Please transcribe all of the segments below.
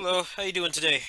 Hello, how you doing today?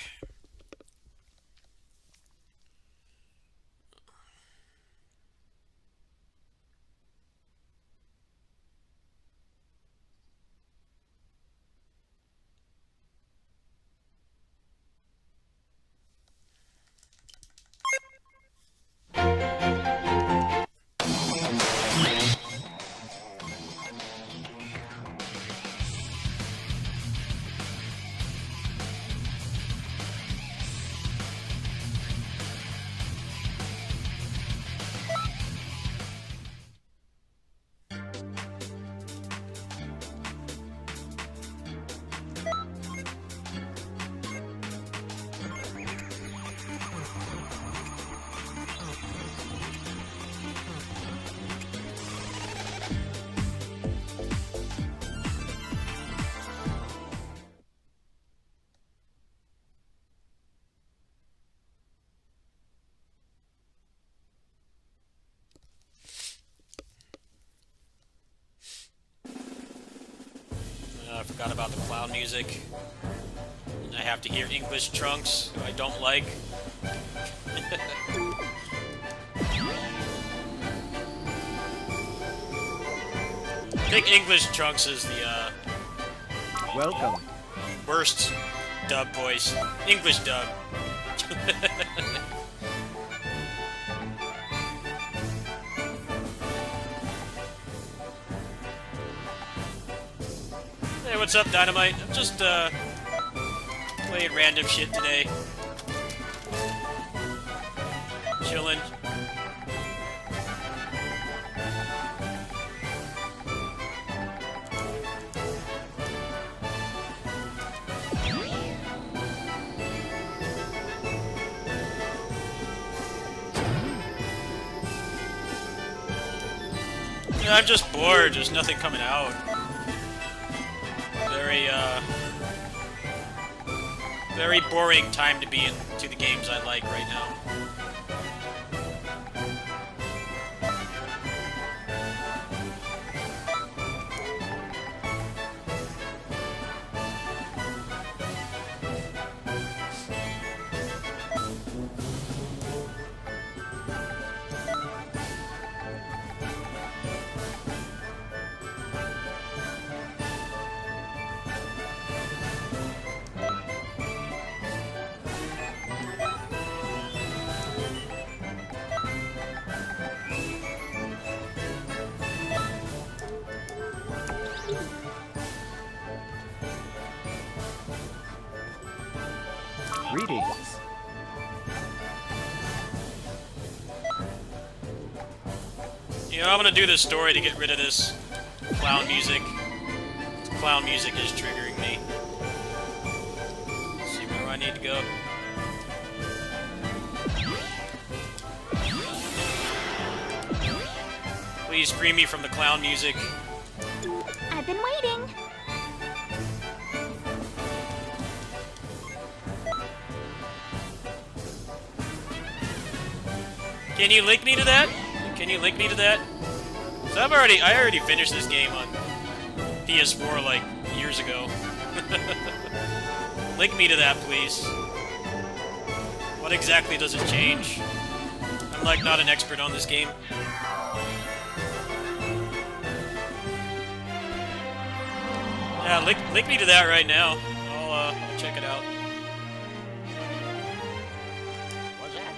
I forgot about the clown music. I have to hear English Trunks, who I don't like. I think English Trunks is the Welcome. worst dub voice. English dub. Hey, what's up, Dynamite? I'm just playing random shit today. Chilling. Yeah, I'm just bored. There's nothing coming out. Very boring time to be into the games I like right now. Greetings. You know, I'm gonna do this story to get rid of this clown music. This clown music is triggering me. Let's see, where do I need to go? Please free me from the clown music. I've been waiting. Can you link me to that? Can you link me to that? 'Cause I already finished this game on PS4 like years ago. Link me to that, please. What exactly does it change? I'm like not an expert on this game. Yeah, link me to that right now. I'll check it out. What's that?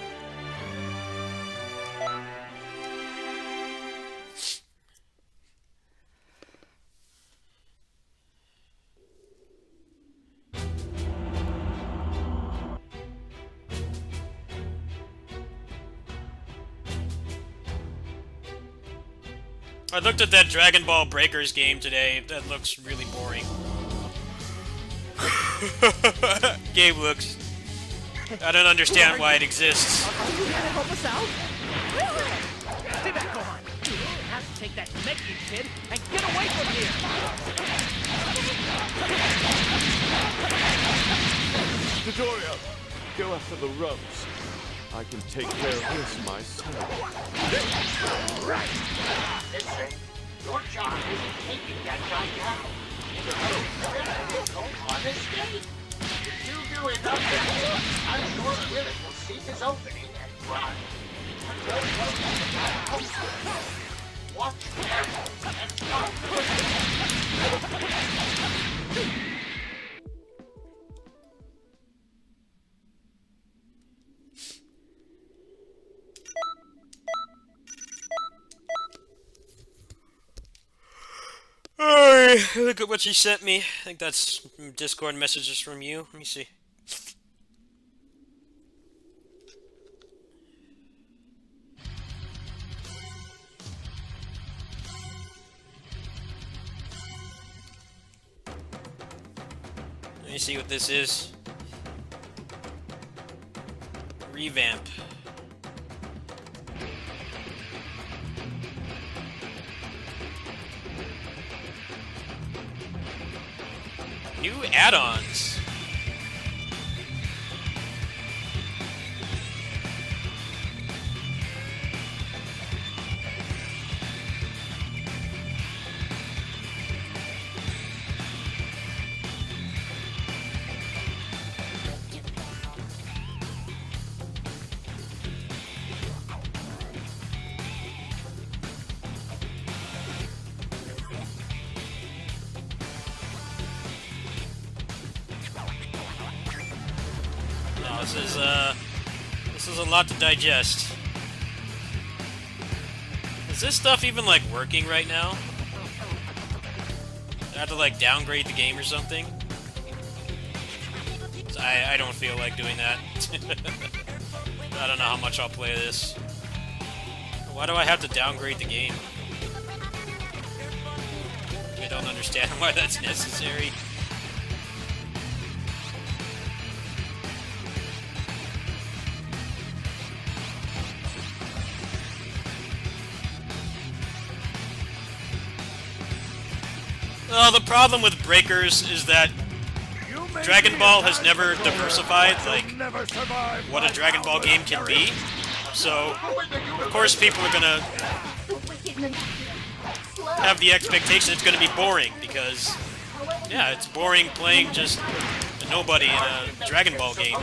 I looked at that Dragon Ball Breakers game today. That looks really boring. Game looks... I don't understand why it exists. Are you gonna help us out? Stay back, Gohan. You have to take that Namekian kid and get away from here. Dodoria, go after the ropes. I can take care of this myself. Listen, your job isn't taking that guy down. Gohan escaped. If you do enough, I'm sure Willie will see his opening and run. Watch careful and stop pushing. Alright, look at what she sent me. I think that's Discord messages from you. Let me see. Let me see what this is. Revamp. New add-ons. This is a lot to digest. Is this stuff even, like, working right now? I have to, like, downgrade the game or something? I don't feel like doing that. I don't know how much I'll play this. Why do I have to downgrade the game? I don't understand why that's necessary. Well, the problem with Breakers is that Dragon Ball has never diversified, like, what a Dragon Ball game can be. So, of course, people are gonna have the expectation it's gonna be boring, because, yeah, it's boring playing just a nobody in a Dragon Ball game.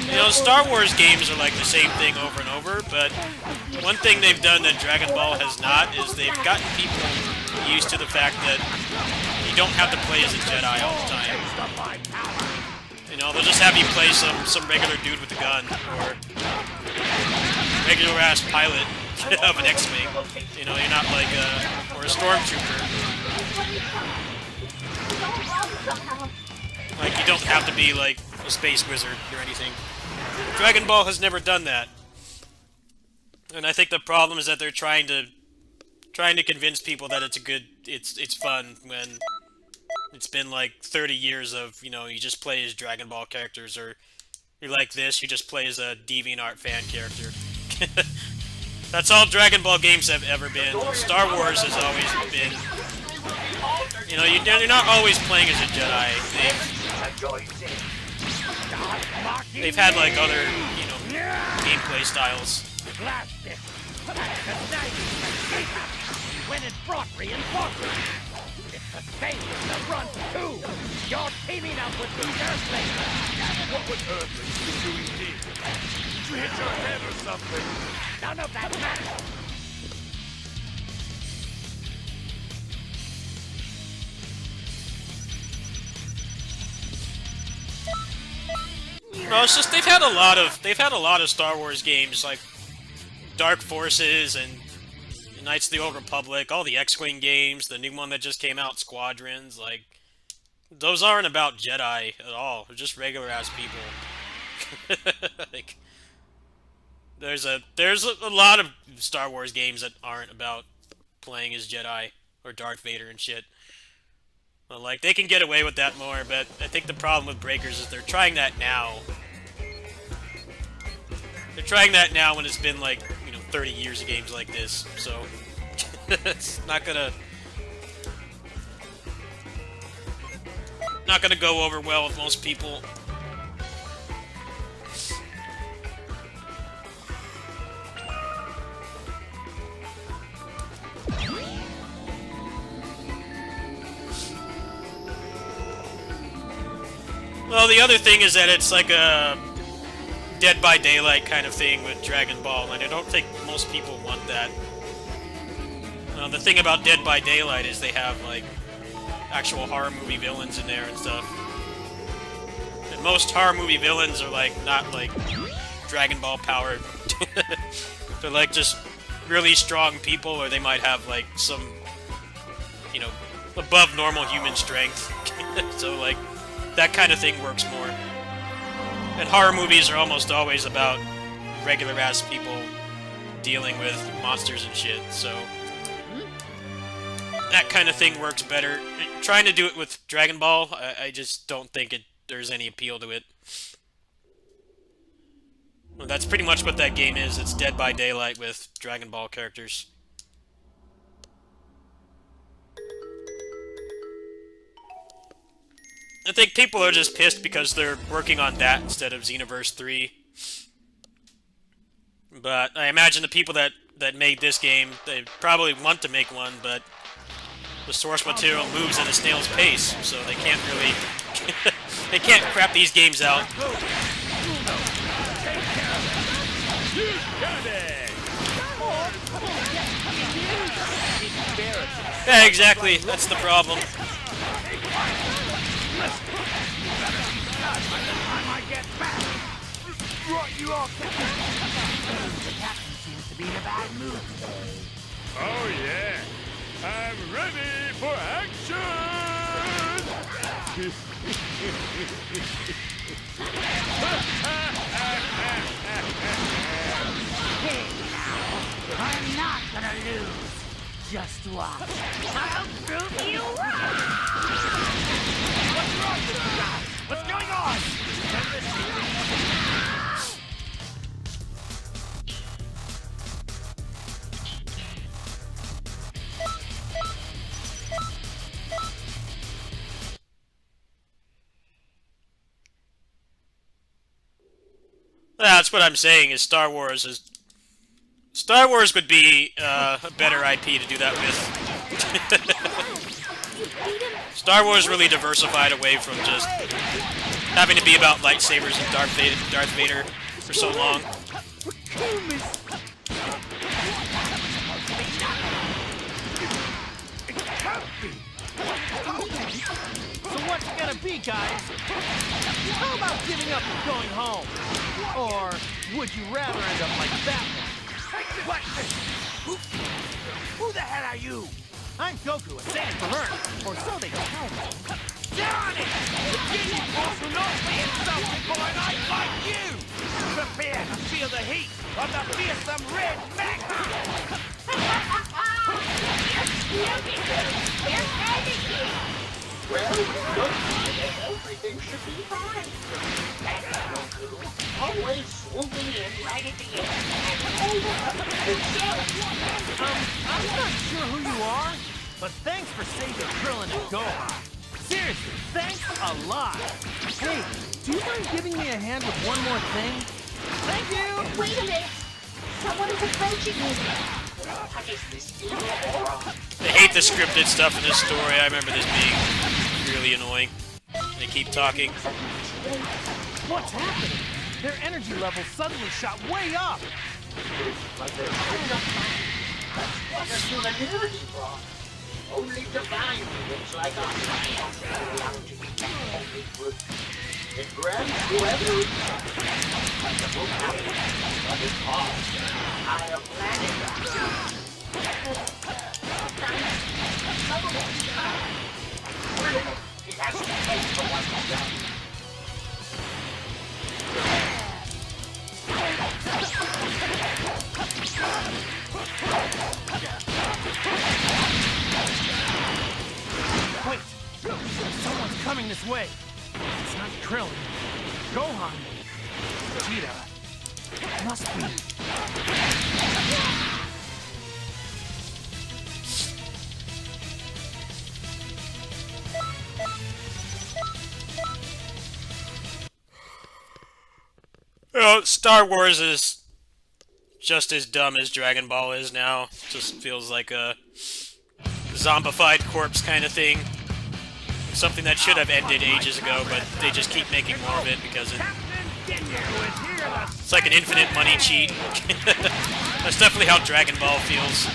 You know, Star Wars games are like the same thing over and over, but one thing they've done that Dragon Ball has not is they've gotten people used to the fact that you don't have to play as a Jedi all the time. You know, they'll just have you play some regular dude with a gun, or regular-ass pilot of an X-Wing. You know, you're not like or a Stormtrooper. Like, you don't have to be like a space wizard or anything. Dragon Ball has never done that. And I think the problem is that they're trying to convince people that it's fun when it's been like 30 years of, you know, you just play as Dragon Ball characters, or you're like this, you just play as a DeviantArt fan character. That's all Dragon Ball games have ever been. Star Wars has always been, you know, you're not always playing as a Jedi. They've had like other, you know, gameplay styles. When it brought reinforcements. It's the same with the run too. You're teaming up with these Earthlings. What would Earthlings be doing here? Did you hit your head or something? None of that matters. No, it's just they've had a lot of Star Wars games like Dark Forces and Knights of the Old Republic, all the X-Wing games, the new one that just came out, Squadrons, like, those aren't about Jedi at all. They're just regular-ass people. Like, there's a lot of Star Wars games that aren't about playing as Jedi or Darth Vader and shit. Well, like, they can get away with that more, but I think the problem with Breakers is they're trying that now. They're trying that now when it's been, like, 30 years of games like this, so it's not gonna go over well with most people. Well, the other thing is that it's like a Dead by Daylight kind of thing with Dragon Ball, and I don't think most people want that. The thing about Dead by Daylight is they have, like, actual horror movie villains in there and stuff. And most horror movie villains are, like, not, like, Dragon Ball powered. They're, like, just really strong people, or they might have, like, some, you know, above normal human strength. So, like, that kind of thing works more. And horror movies are almost always about regular-ass people dealing with monsters and shit, so that kind of thing works better. Trying to do it with Dragon Ball, I just don't think there's any appeal to it. Well, that's pretty much what that game is. It's Dead by Daylight with Dragon Ball characters. I think people are just pissed because they're working on that instead of Xenoverse 3. But I imagine the people that made this game, they probably want to make one, but the source material moves at a snail's pace, so they can't really... they can't crap these games out. Yeah, exactly. That's the problem. Oh yeah, I'm ready for action! I'm not gonna lose. Just watch. I'll prove you wrong. What's wrong with you guys? What's going on? That's what I'm saying, is Star Wars would be a better IP to do that with. Star Wars really diversified away from just having to be about lightsabers and Darth Vader for so long. So what's it gonna be, guys? How about giving up and going home? Or would you rather end up like Batman? What? Who the hell are you? I'm Goku, a Saiyan from Earth, or so they tell me. Johnny! The genie force will not be insulted by an ape like you! Prepare to feel the heat of the fearsome red magma! Well, looks like everything should be fine. Thanks, Goku. Always swooping in right at the end. I'm not sure who you are, but thanks for saving Krillin and Gohan. Seriously, thanks a lot. Hey, do you mind giving me a hand with one more thing? Thank you! Wait a minute. Someone is approaching you. What is this evil aura? I hate the scripted stuff in this story. I remember this being really annoying. They keep talking. What's happening? Their energy levels suddenly shot way up. But there's enough time. That's what an energy brought. Only divine beings like us are allowed to be only good. It grants whoever is wonderful happiness, but it's all I am planning. It has to pay for what he's done. Wait, someone's coming this way. It's not Krillin. Gohan. Vegeta. Must be. You know, Star Wars is just as dumb as Dragon Ball is now. Just feels like a zombified corpse kind of thing. Something that should have ended ages ago, but they just keep making more of it because it's like an infinite money cheat. That's definitely how Dragon Ball feels.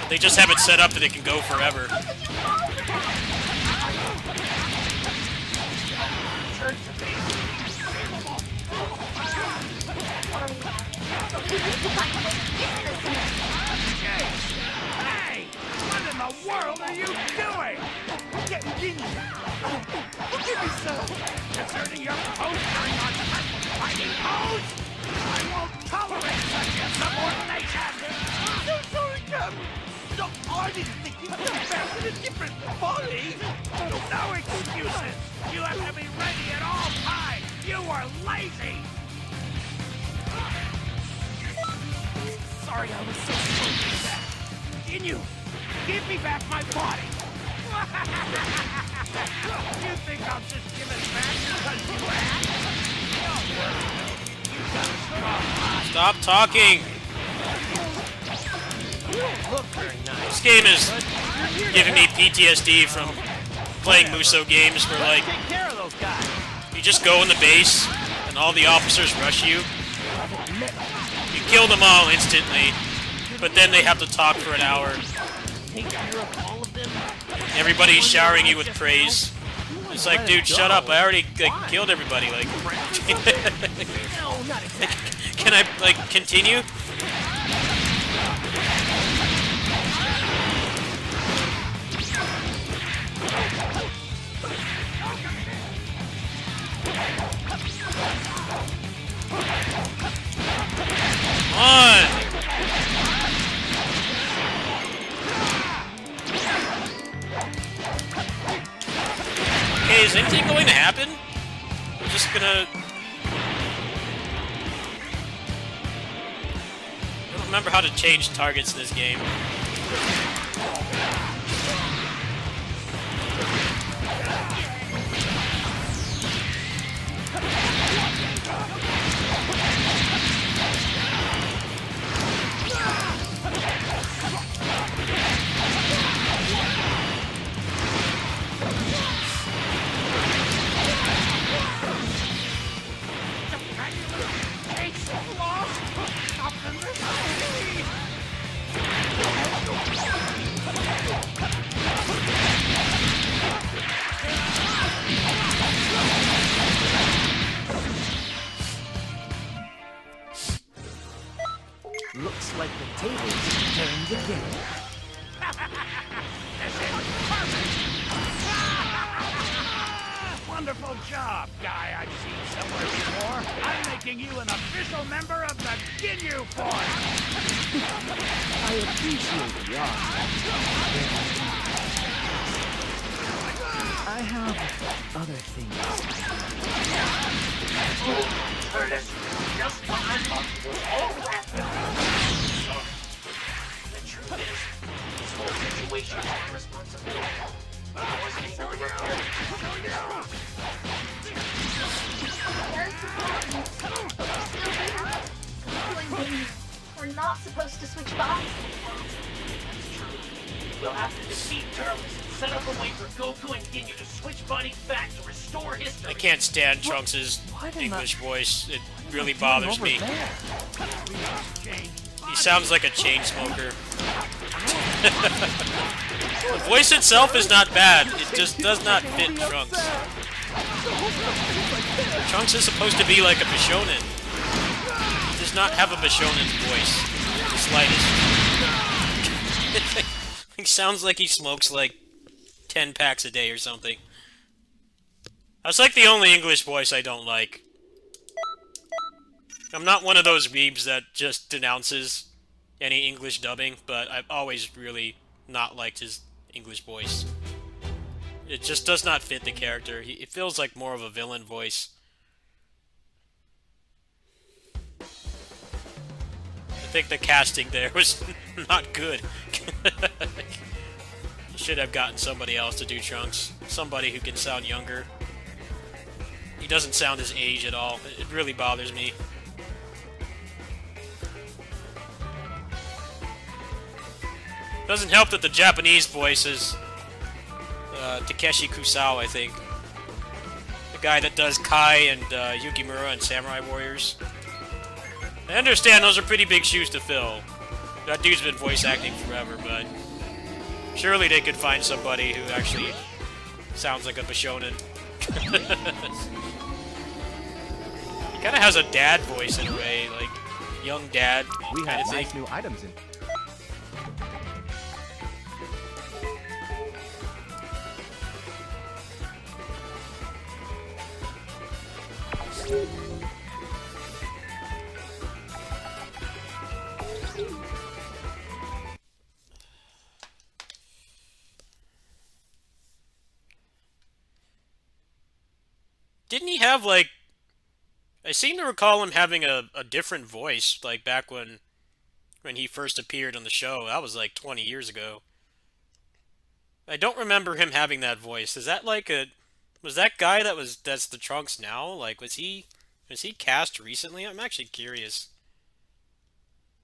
They just have it set up that it can go forever. Hey! What in the world are you doing? Give me some! Deserting your post during our special fighting pose? I won't tolerate such insubordination! I'm so sorry, Captain! No, I didn't think you could bounce in a different body! No excuses! You have to be ready at all times! You were lazy! Sorry I was so slow to that. Ginyu, give me back my body! You think I'll just give it back because you asked? Don't worry, you got a strong mind. Stop talking! You don't look very nice. This game is giving me PTSD from playing Muso games where, like, Take care of those guys. you just go in the base and all the officers rush you. You kill them all instantly, but then they have to talk for an hour. Take care of all of them. Everybody's showering you with praise. It's like, dude, shut up. I already killed everybody. Like, No, not exactly. can I, like, continue? Come on! Okay, is anything going to happen? I'm just gonna... I don't remember how to change targets in this game. Looks like the tables turned again. Wonderful job, guy I've seen somewhere before. I'm making you an official member of the Ginyu Force. I appreciate the offer. I have other things. Curtis, just what I thought was all wrapped up. The truth is, this whole situation is my responsibility. I wasn't able to repair it. We're not supposed to switch bodies. That's true. We'll have to defeat Turles and set up a way for Goku and Ginyu to switch bodies back to restore history. I can't stand Trunks' English voice. It really bothers me. He sounds like a chain smoker. The voice itself is not bad. It just does not fit Trunks. Trunks is supposed to be like a Bishonen. He does not have a Bishonen's voice. The slightest. He sounds like he smokes like 10 packs a day or something. That's like the only English voice I don't like. I'm not one of those weebs that just denounces any English dubbing, but I've always really not liked his English voice. It just does not fit the character. It feels like more of a villain voice. I think the casting there was not good. You should have gotten somebody else to do Trunks. Somebody who can sound younger. He doesn't sound his age at all. It really bothers me. Doesn't help that the Japanese voice is Takeshi Kusao, I think. The guy that does Kai and Yukimura and Samurai Warriors. I understand those are pretty big shoes to fill. That dude's been voice acting forever, but surely they could find somebody who actually sounds like a Bishonen. He kind of has a dad voice in a way, like young dad We kind have of thing. nice new items in. Didn't he have, like... I seem to recall him having a different voice, like, back when he first appeared on the show. That was, like, 20 years ago. I don't remember him having that voice. Is that, like, a... Was that guy that's the Trunks now? Like, was he cast recently? I'm actually curious.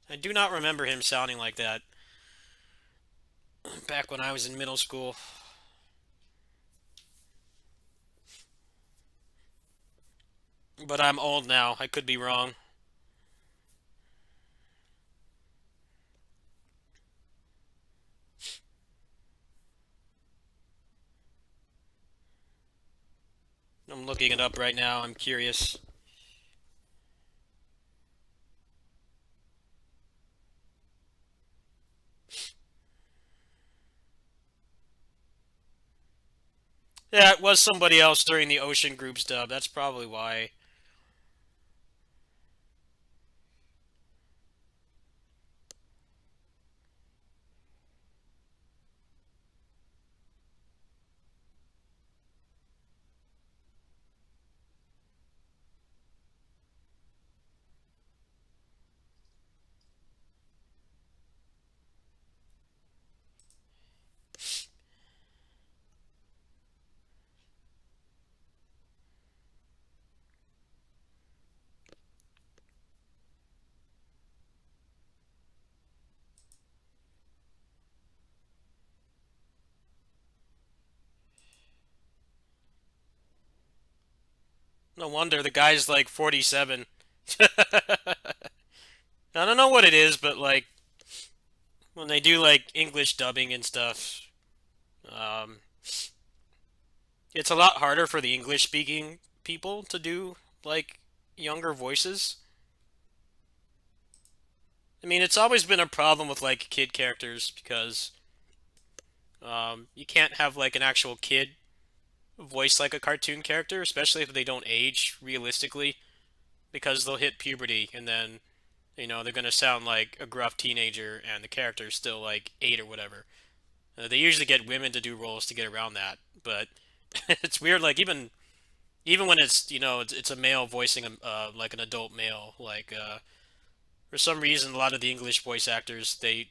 I do not remember him sounding like that back when I was in middle school. But I'm old now. I could be wrong. I'm looking it up right now. I'm curious. Yeah, it was somebody else during the Ocean Group's dub. That's probably why. No wonder the guy's like 47. I don't know what it is, but like when they do like English dubbing and stuff, um, it's a lot harder for the English speaking people to do like younger voices. I mean, it's always been a problem with like kid characters because you can't have like an actual kid voice like a cartoon character, especially if they don't age realistically, because they'll hit puberty and then, you know, they're gonna sound like a gruff teenager and the character's still like 8 or whatever. They usually get women to do roles to get around that, but it's weird. Like even when it's, you know, it's a male voicing like an adult male, like for some reason a lot of the English voice actors they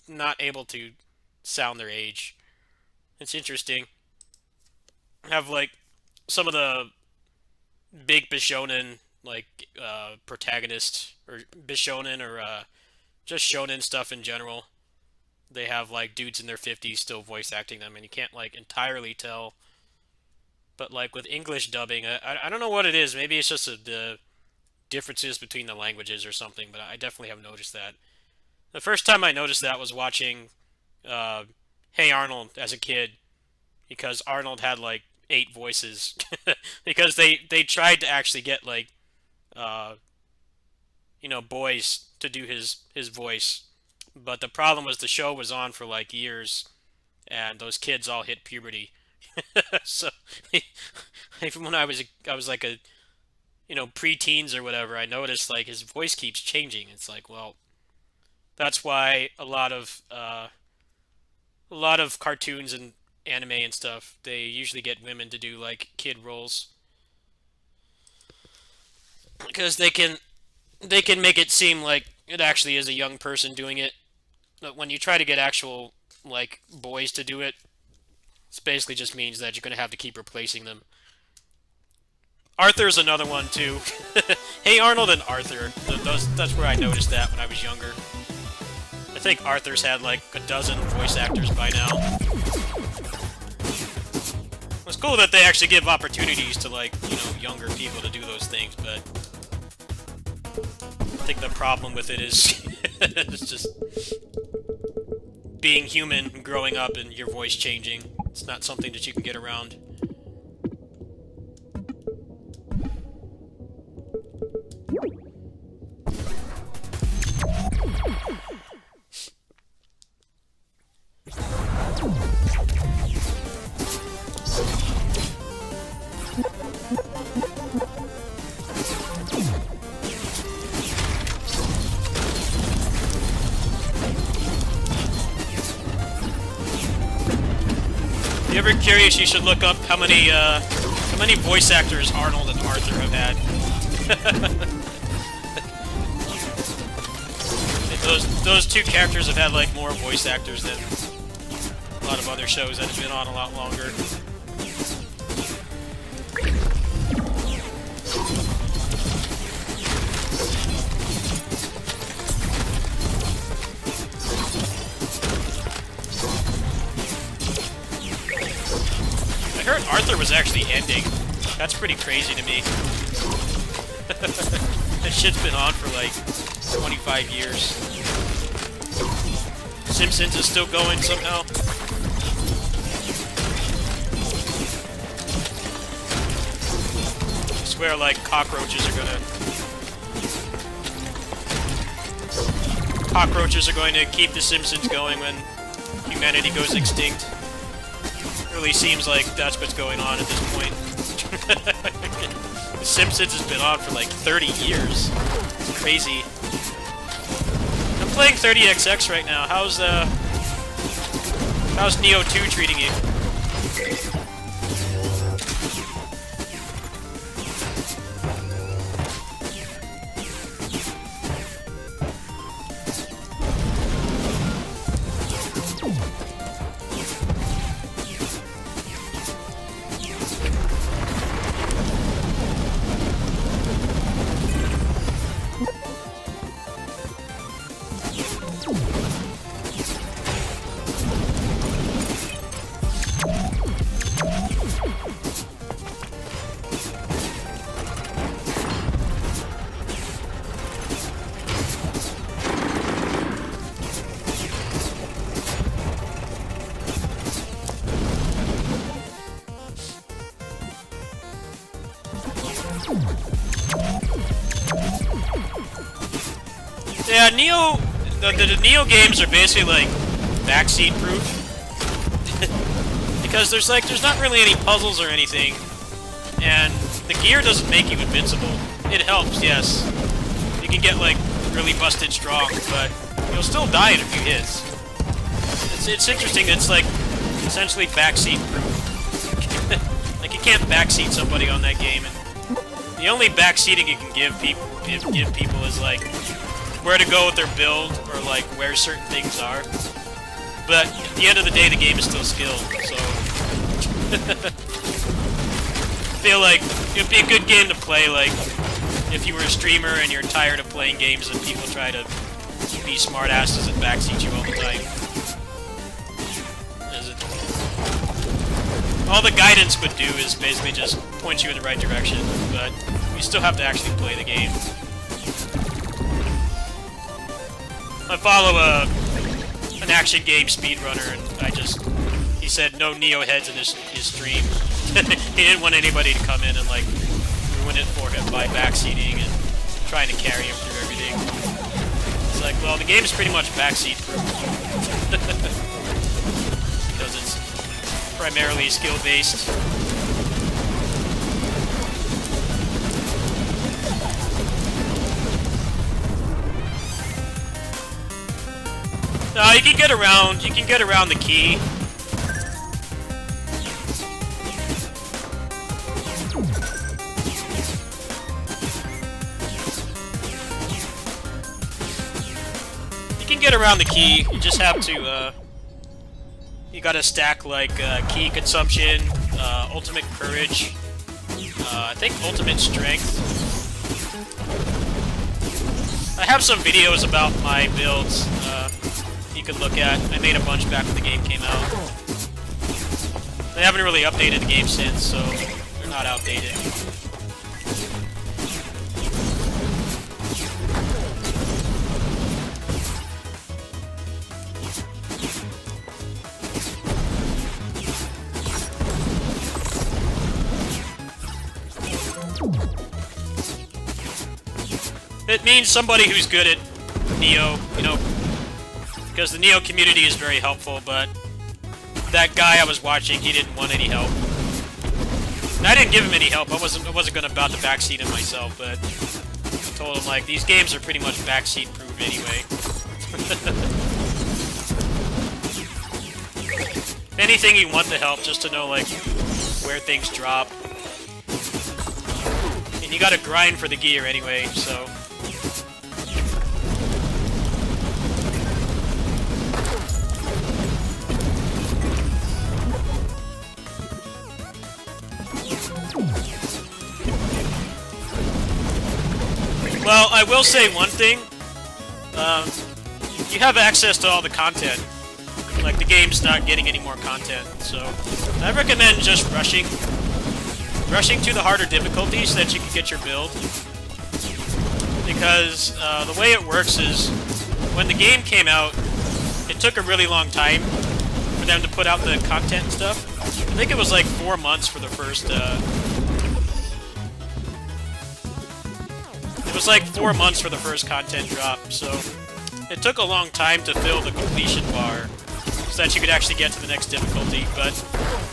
not able to sound their age. It's interesting. Have like some of the big Bishonen like protagonist or Bishonen or just shonen stuff in general. They have like dudes in their 50s still voice acting them, and you can't like entirely tell. But like with English dubbing, I don't know what it is. Maybe it's just the differences between the languages or something. But I definitely have noticed that. The first time I noticed that was watching Hey Arnold as a kid, because Arnold had like 8 voices because they tried to actually get like you know, boys to do his voice, but the problem was the show was on for like years and those kids all hit puberty. So even when I was like a, you know, pre-teens or whatever, I noticed like his voice keeps changing. It's like, well, that's why a lot of cartoons and anime and stuff, they usually get women to do like kid roles because they can make it seem like it actually is a young person doing it. But when you try to get actual like boys to do it, it basically just means that you're going to have to keep replacing them. Arthur's another one too. Hey Arnold and Arthur, that's where I noticed that when I was younger. I think Arthur's had like a dozen voice actors by now. It's cool that they actually give opportunities to, like, you know, younger people to do those things, but I think the problem with it is it's just being human and growing up and your voice changing. It's not something that you can get around. If you're ever curious, you should look up how many voice actors Arnold and Arthur have had. those two characters have had like more voice actors than a lot of other shows that have been on a lot longer. I heard Arthur was actually ending. That's pretty crazy to me. That shit's been on for like 25 years. Simpsons is still going somehow. I swear, like, cockroaches are going to keep The Simpsons going when humanity goes extinct. Really seems like that's what's going on at this point. The Simpsons has been on for like 30 years. It's crazy. I'm playing 30XX right now. How's Neo 2 treating you? Yeah, Neo... The Neo games are basically, like, backseat proof. Because there's not really any puzzles or anything. And the gear doesn't make you invincible. It helps, yes. You can get, like, really busted strong, but you'll still die in a few hits. It's interesting, it's, like, essentially backseat proof. Like, you can't backseat somebody on that game, and the only backseating you can give people is, like, where to go with their build, or like where certain things are. But at the end of the day, the game is still skill, so I feel like it'd be a good game to play, like, if you were a streamer and you're tired of playing games and people try to be smartasses and backseat you all the time. All the guidance would do is basically just point you in the right direction, but you still have to actually play the game. I follow an action game speedrunner, and he said no Neo heads in his stream. He didn't want anybody to come in and, like, ruin it for him by backseating and trying to carry him through everything. It's like, well, the game is pretty much backseat proof. Because it's primarily skill-based. No, you can get around the key. You can get around the key. You just have to, you gotta stack, like, key consumption, ultimate courage, I think ultimate strength. I have some videos about my builds. could look at. I made a bunch back when the game came out. They haven't really updated the game since, so they're not outdated. It means somebody who's good at Neo, you know, because the Neo community is very helpful, but that guy I was watching, he didn't want any help. And I didn't give him any help. I wasn't gonna about to backseat him myself, but I told him, like, these games are pretty much backseat proof anyway. If anything, you want the help just to know, like, where things drop. And you gotta grind for the gear anyway, so... Well, I will say one thing. You have access to all the content. Like, the game's not getting any more content, so... I recommend just rushing to the harder difficulties so that you can get your build. Because the way it works is, when the game came out, it took a really long time for them to put out the content and stuff. I think it was like 4 months for the first... It was like 4 months for the first content drop, so it took a long time to fill the completion bar so that you could actually get to the next difficulty, but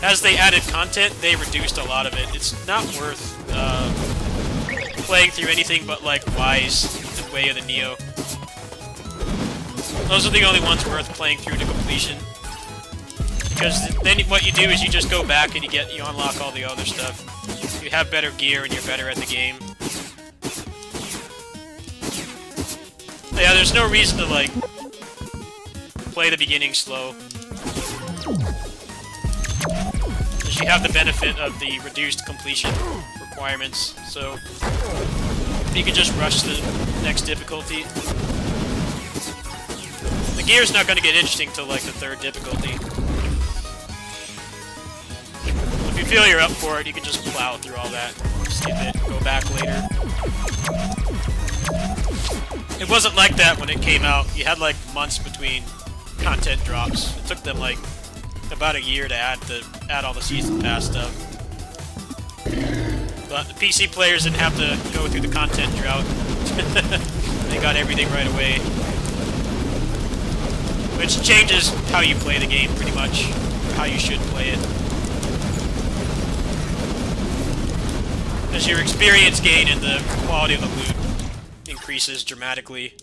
as they added content, they reduced a lot of it. It's not worth playing through anything but, like, Wise and Way of the Neo. Those are the only ones worth playing through to completion. Because then what you do is you just go back and you unlock all the other stuff. You have better gear and you're better at the game. Yeah, there's no reason to, like, play the beginning slow. Because you have the benefit of the reduced completion requirements, so you can just rush the next difficulty. The gear's not going to get interesting till, like, the 3rd difficulty. If you feel you're up for it, you can just plow through all that, skip it, go back later. It wasn't like that when it came out. You had, like, months between content drops. It took them, like, about a year to add all the Season Pass stuff. But the PC players didn't have to go through the content drought. They got everything right away. Which changes how you play the game, pretty much. Or how you should play it. Because your experience gain and the quality of the loot increases dramatically.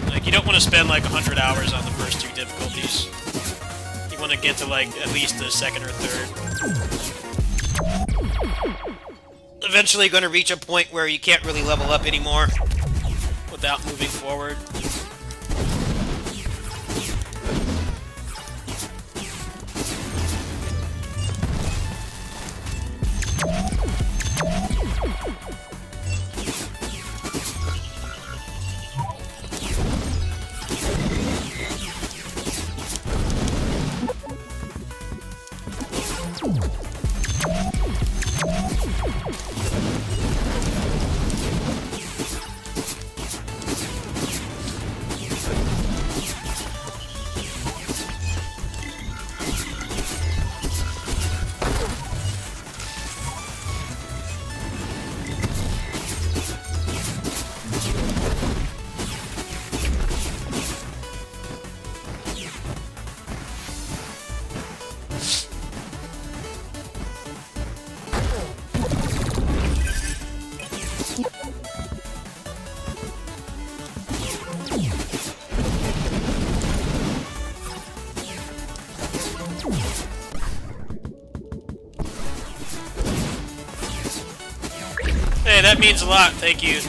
Like, you don't want to spend like 100 hours on the first 2 difficulties. You want to get to, like, at least the 2nd or 3rd. Eventually going to reach a point where you can't really level up anymore without moving forward. Hey, that means a lot, thank you.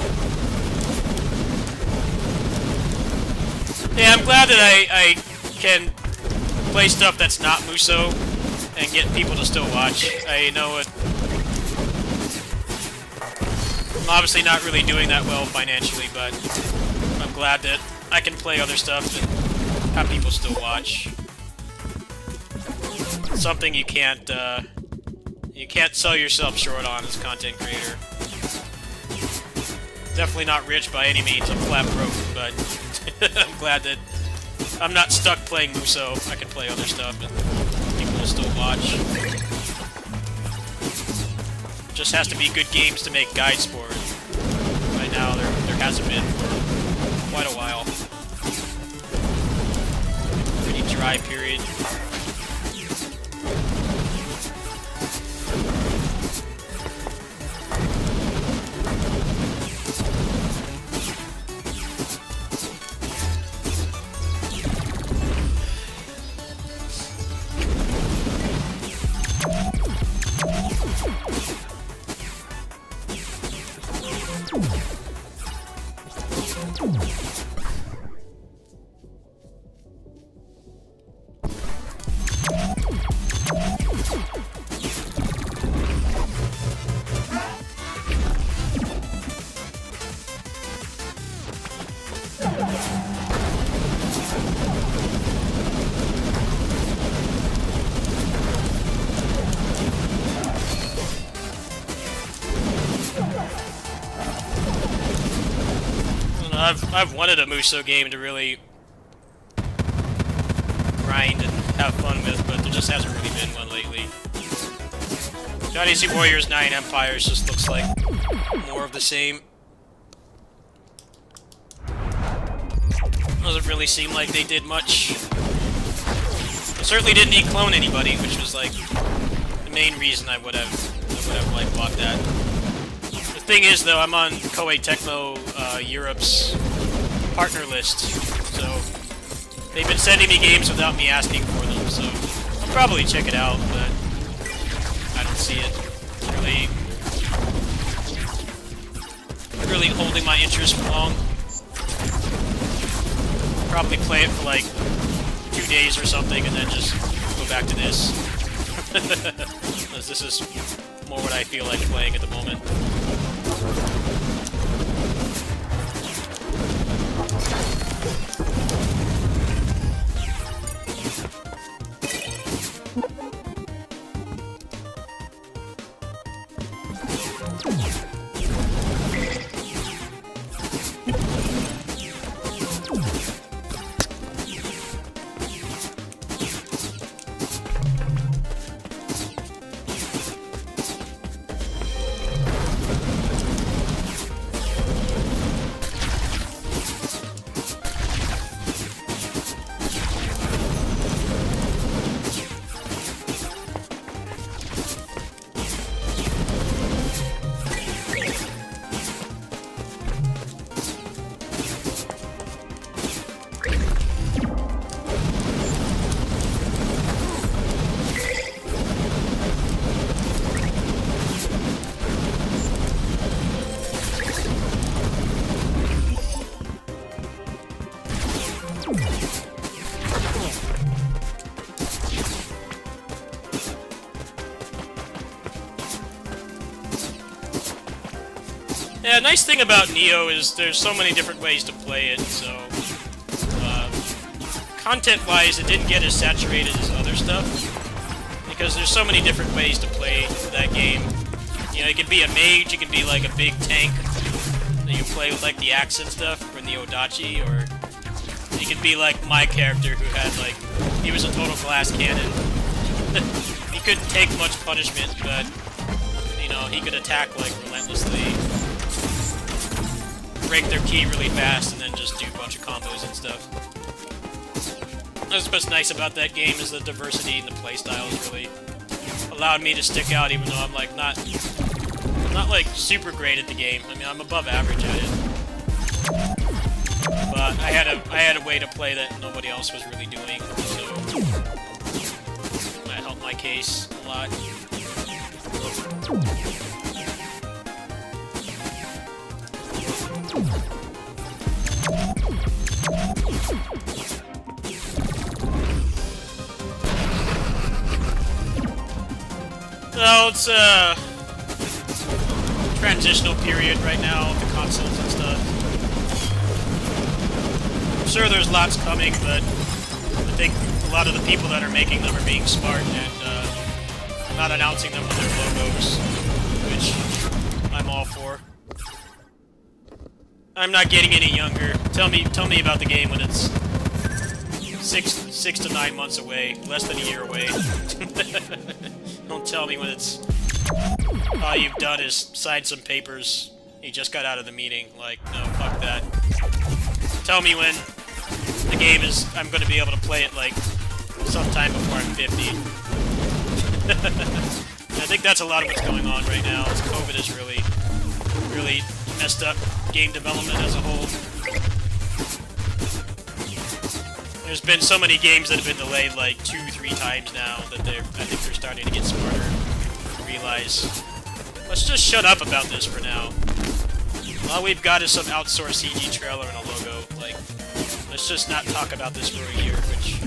Yeah, I'm glad that I can play stuff that's not Musou and get people to still watch. I know it. I'm obviously not really doing that well financially, but I'm glad that I can play other stuff and have people still watch. Something you can't sell yourself short on as a content creator. Definitely not rich by any means. I'm flat broke, but I'm glad that I'm not stuck playing Musou. I can play other stuff and people will still watch. Just has to be good games to make guides for it. Right now, there hasn't been for quite a while. Pretty dry period. I've wanted a Musou game to really grind and have fun with, but there just hasn't really been one lately. Dynasty Warriors 9 Empires just looks like more of the same. Doesn't really seem like they did much. It certainly didn't clone anybody, which was like the main reason I would have like bought that. The thing is, though, I'm on Koei Tecmo Europe's partner list, so they've been sending me games without me asking for them, so I'll probably check it out, but I don't see it really holding my interest for long. Probably play it for like 2 days or something and then just go back to this. Because this is more what I feel like playing at the moment. Yeah, nice thing about Neo is there's so many different ways to play it, so content-wise it didn't get as saturated as other stuff, because there's so many different ways to play that game. You know, you can be a mage, you can be like a big tank, that you can play with like the axe and stuff, or Neo Dachi, or you can be like my character who had like, he was a total glass cannon. He couldn't take much punishment, but, you know, he could attack like relentlessly, break their key really fast, and then just do a bunch of combos and stuff. That's what's nice about that game, is the diversity in the playstyles really allowed me to stick out, even though I'm like not like super great at the game. I mean, I'm above average at it, but I had a way to play that nobody else was really doing, so that helped my case a lot. So it's a transitional period right now with the consoles and stuff. sure there's lots coming, but I think a lot of the people that are making them are being smart and not announcing them with their logos, which I'm all for. I'm not getting any younger. Tell me about the game when it's six to 9 months away, less than a year away. Don't tell me when it's all you've done is signed some papers. You just got out of the meeting. Like, no, fuck that. Tell me when the game is. I'm going to be able to play it like sometime before I'm 50. I think that's a lot of what's going on right now. Is COVID has really messed up game development as a whole. There's been so many games that have been delayed like 2-3 times now that I think they're starting to get smarter and realize, let's just shut up about this for now. All we've got is some outsourced CG trailer and a logo. Like, let's just not talk about this for a year, which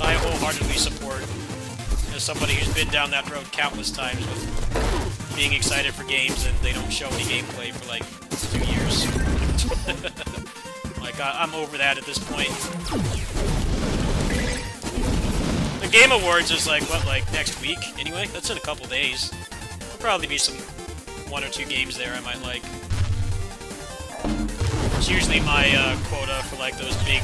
I wholeheartedly support as somebody who's been down that road countless times with being excited for games and they don't show any gameplay for like 2 years. Like, I'm over that at this point. The Game Awards is like, what, like next week? Anyway, that's in a couple days. There'll probably be some 1 or 2 games there I might like. It's usually my quota for like those big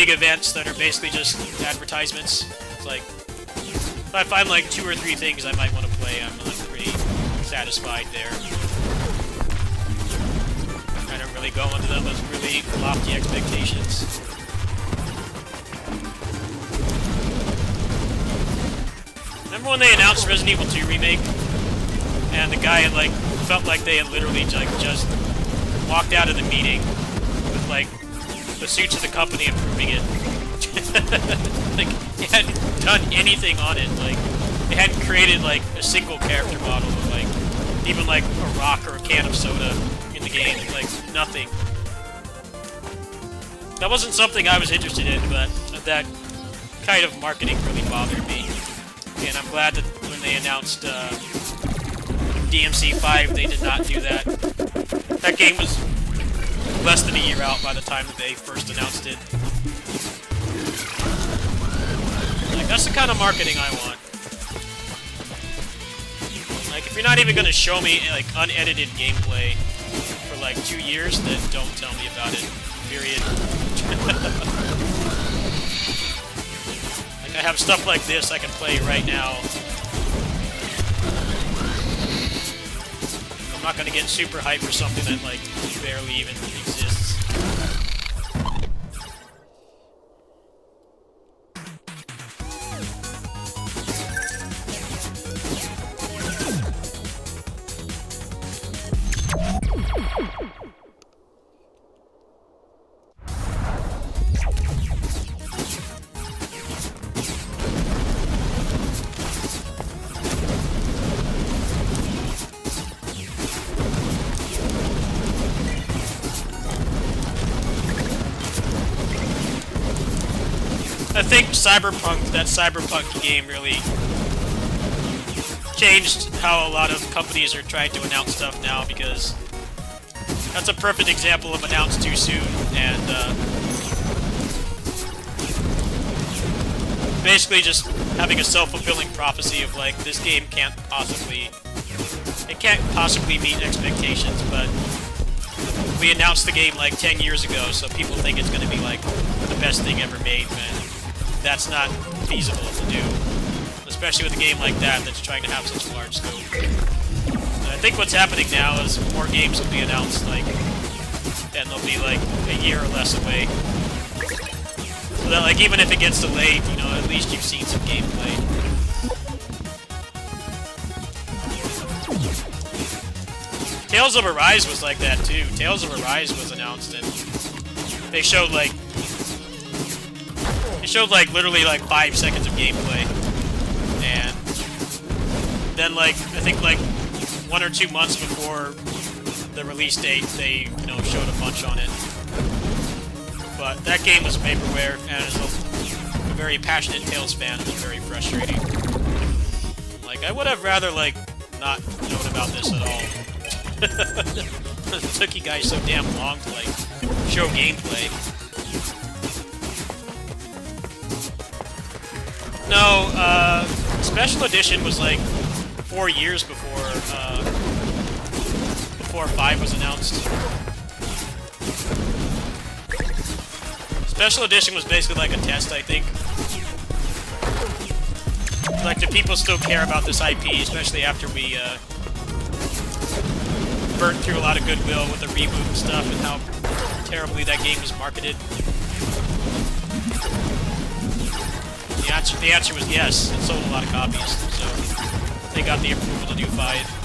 events that are basically just advertisements. It's like, if I find like 2 or 3 things I might want to play, I'm pretty satisfied there. I don't really go into them with really lofty expectations. Remember when they announced Resident Evil 2 Remake? And the guy had like, felt like they had literally like just walked out of the meeting with like the suits of the company approving it. Like, they hadn't done anything on it. Like, they hadn't created like a single character model or like even like a rock or a can of soda in the game. Like, nothing. That wasn't something I was interested in, but that kind of marketing really bothered me. And I'm glad that when they announced DMC 5, they did not do that. That game was less than a year out by the time that they first announced it. Like, that's the kind of marketing I want. Like, if you're not even gonna show me, like, unedited gameplay for, like, 2 years, then don't tell me about it. Period. Like, I have stuff like this I can play right now. I'm not gonna get super hyped for something that, like, barely even exists. I think that Cyberpunk game really changed how a lot of companies are trying to announce stuff now, because that's a perfect example of announced too soon, and basically just having a self-fulfilling prophecy of like, this game can't possibly meet expectations, but we announced the game like 10 years ago, so people think it's going to be like the best thing ever made, man. That's not feasible to do, especially with a game like that that's trying to have such large scope. And I think what's happening now is more games will be announced, like, and they'll be like a year or less away. So that, like, even if it gets delayed, you know, at least you've seen some gameplay. Tales of Arise was like that too. Tales of Arise was announced and they showed like literally like 5 seconds of gameplay, and then like I think like 1 or 2 months before the release date they, you know, showed a bunch on it. But that game was vaporware, and as a very passionate Tales fan, it was very frustrating. Like, I would have rather like not known about this at all. It took you guys so damn long to like show gameplay. No, Special Edition was like 4 years before 5 was announced. Special Edition was basically like a test, I think. Like, do people still care about this IP, especially after we burnt through a lot of goodwill with the reboot and stuff, and how terribly that game was marketed? The answer was yes. It sold a lot of copies, so they got the approval to do 5.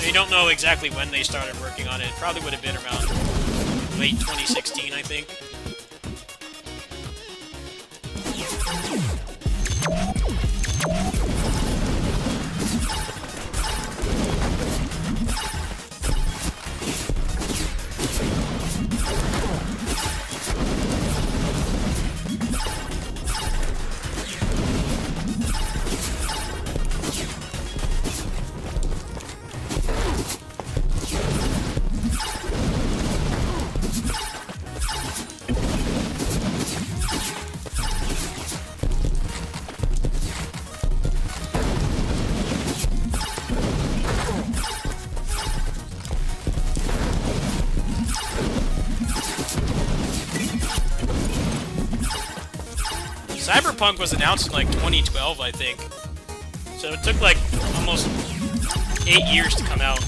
You don't know exactly when they started working on it. It probably would have been around late 2016, I think. Cyberpunk was announced in like 2012, I think. So it took like almost 8 years to come out.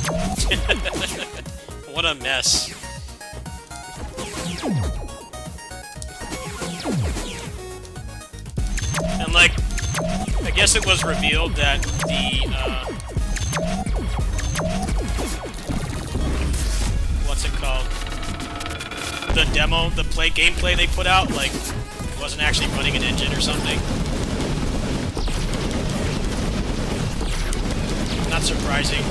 What a mess. And like, I guess it was revealed that the, what's it called? The demo, the gameplay they put out, like, wasn't actually running an engine or something. Not surprising.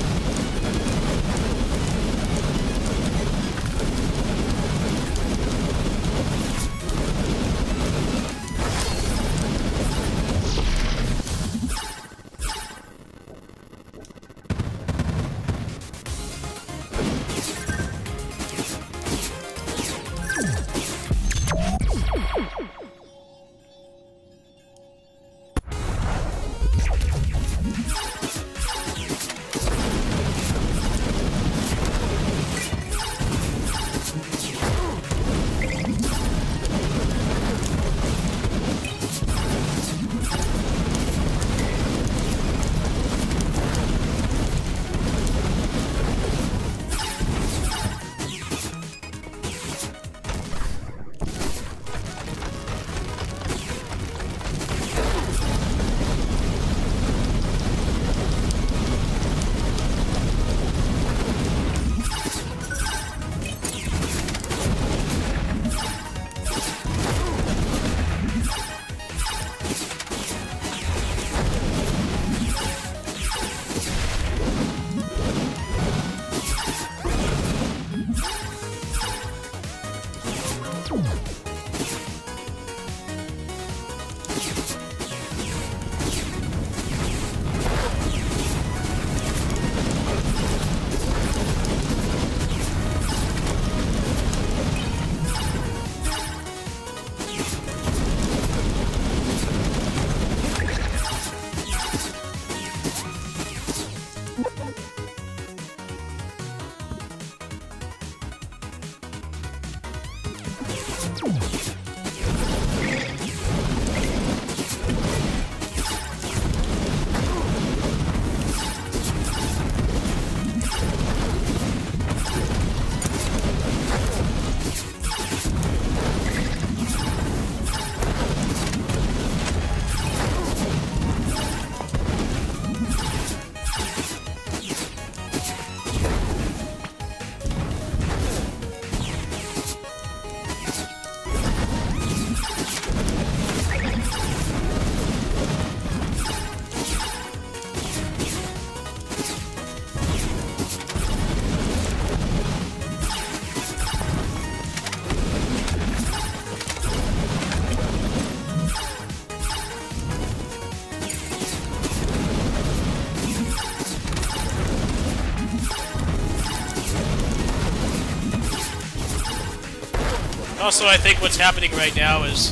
Also, I think what's happening right now is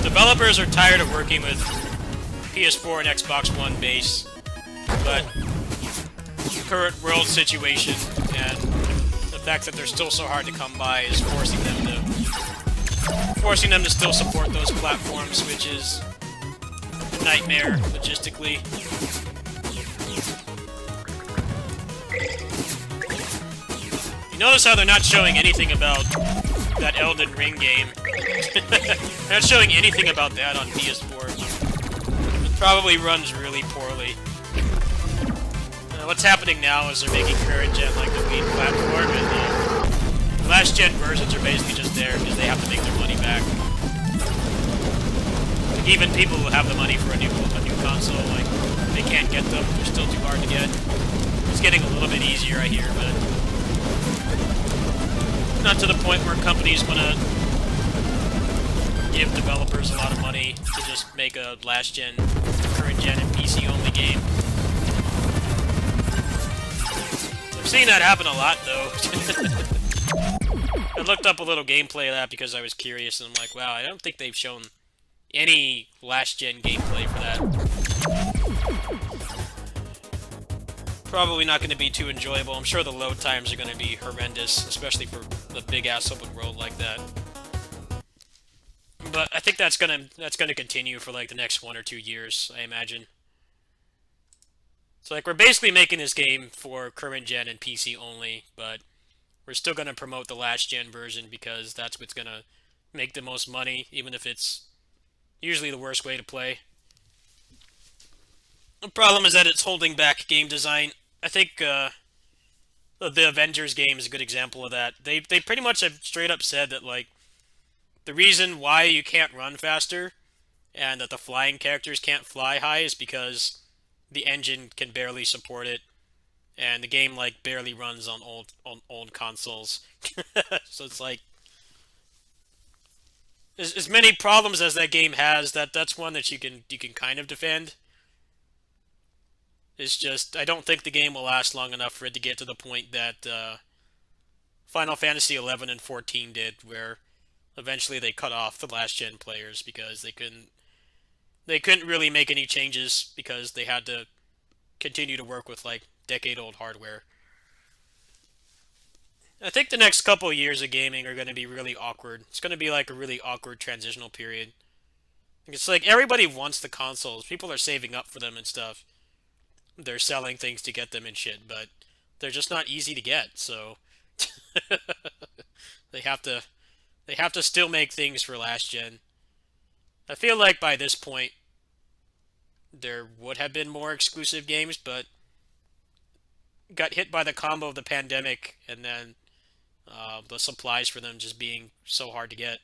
developers are tired of working with PS4 and Xbox One base, but current world situation and the fact that they're still so hard to come by is forcing them to still support those platforms, which is a nightmare logistically. You notice how they're not showing anything about that Elden Ring game. They're not showing anything about that on PS4. It probably runs really poorly. What's happening now is they're making current gen like the lead platform, and the last gen versions are basically just there because they have to make their money back. Like, even people who have the money for a new console, like, they can't get them. They're still too hard to get. It's getting a little bit easier, I hear, but not to the point where companies want to give developers a lot of money to just make a last gen, current gen, and PC only game. I've seen that happen a lot, though. I looked up a little gameplay of that because I was curious, and I'm like, wow, I don't think they've shown any last-gen gameplay for that. Probably not going to be too enjoyable. I'm sure the load times are going to be horrendous, especially for a big-ass open world like that. But I think that's gonna continue for, like, the next 1 or 2 years, I imagine. So, like, we're basically making this game for current gen and PC only, but we're still going to promote the last gen version because that's what's going to make the most money, even if it's usually the worst way to play. The problem is that it's holding back game design. I think the Avengers game is a good example of that. They pretty much have straight up said that, like, the reason why you can't run faster and that the flying characters can't fly high is because the engine can barely support it, and the game, like, barely runs on old consoles. So it's like, as many problems as that game has, that's one that you can kind of defend. It's just, I don't think the game will last long enough for it to get to the point that Final Fantasy 11 and 14 did, where eventually they cut off the last gen players because they couldn't really make any changes because they had to continue to work with, like, decade-old hardware. I think the next couple of years of gaming are going to be really awkward. It's going to be like a really awkward transitional period. It's like everybody wants the consoles. People are saving up for them and stuff. They're selling things to get them and shit, but they're just not easy to get, so they have to still make things for last gen. I feel like by this point there would have been more exclusive games, but got hit by the combo of the pandemic and then the supplies for them just being so hard to get.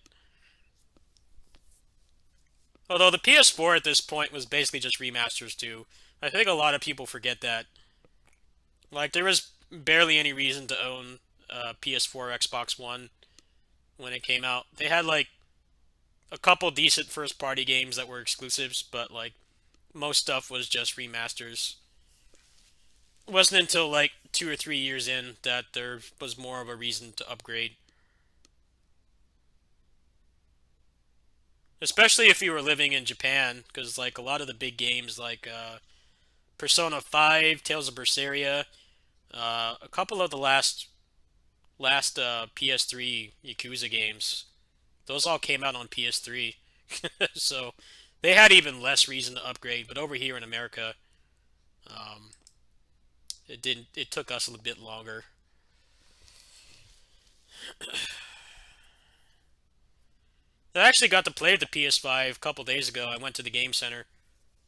Although the PS4 at this point was basically just remasters too. I think a lot of people forget that. Like, there was barely any reason to own PS4 or Xbox One when it came out. They had, like, a couple decent first-party games that were exclusives, but, like, most stuff was just remasters. It wasn't until, like, 2 or 3 years in that there was more of a reason to upgrade. Especially if you were living in Japan, because, like, a lot of the big games, like Persona 5, Tales of Berseria, a couple of the last PS3 Yakuza games, those all came out on PS3. So they had even less reason to upgrade, but over here in America, it took us a little bit longer. I actually got to play the PS5 a couple days ago. I went to the Game Center.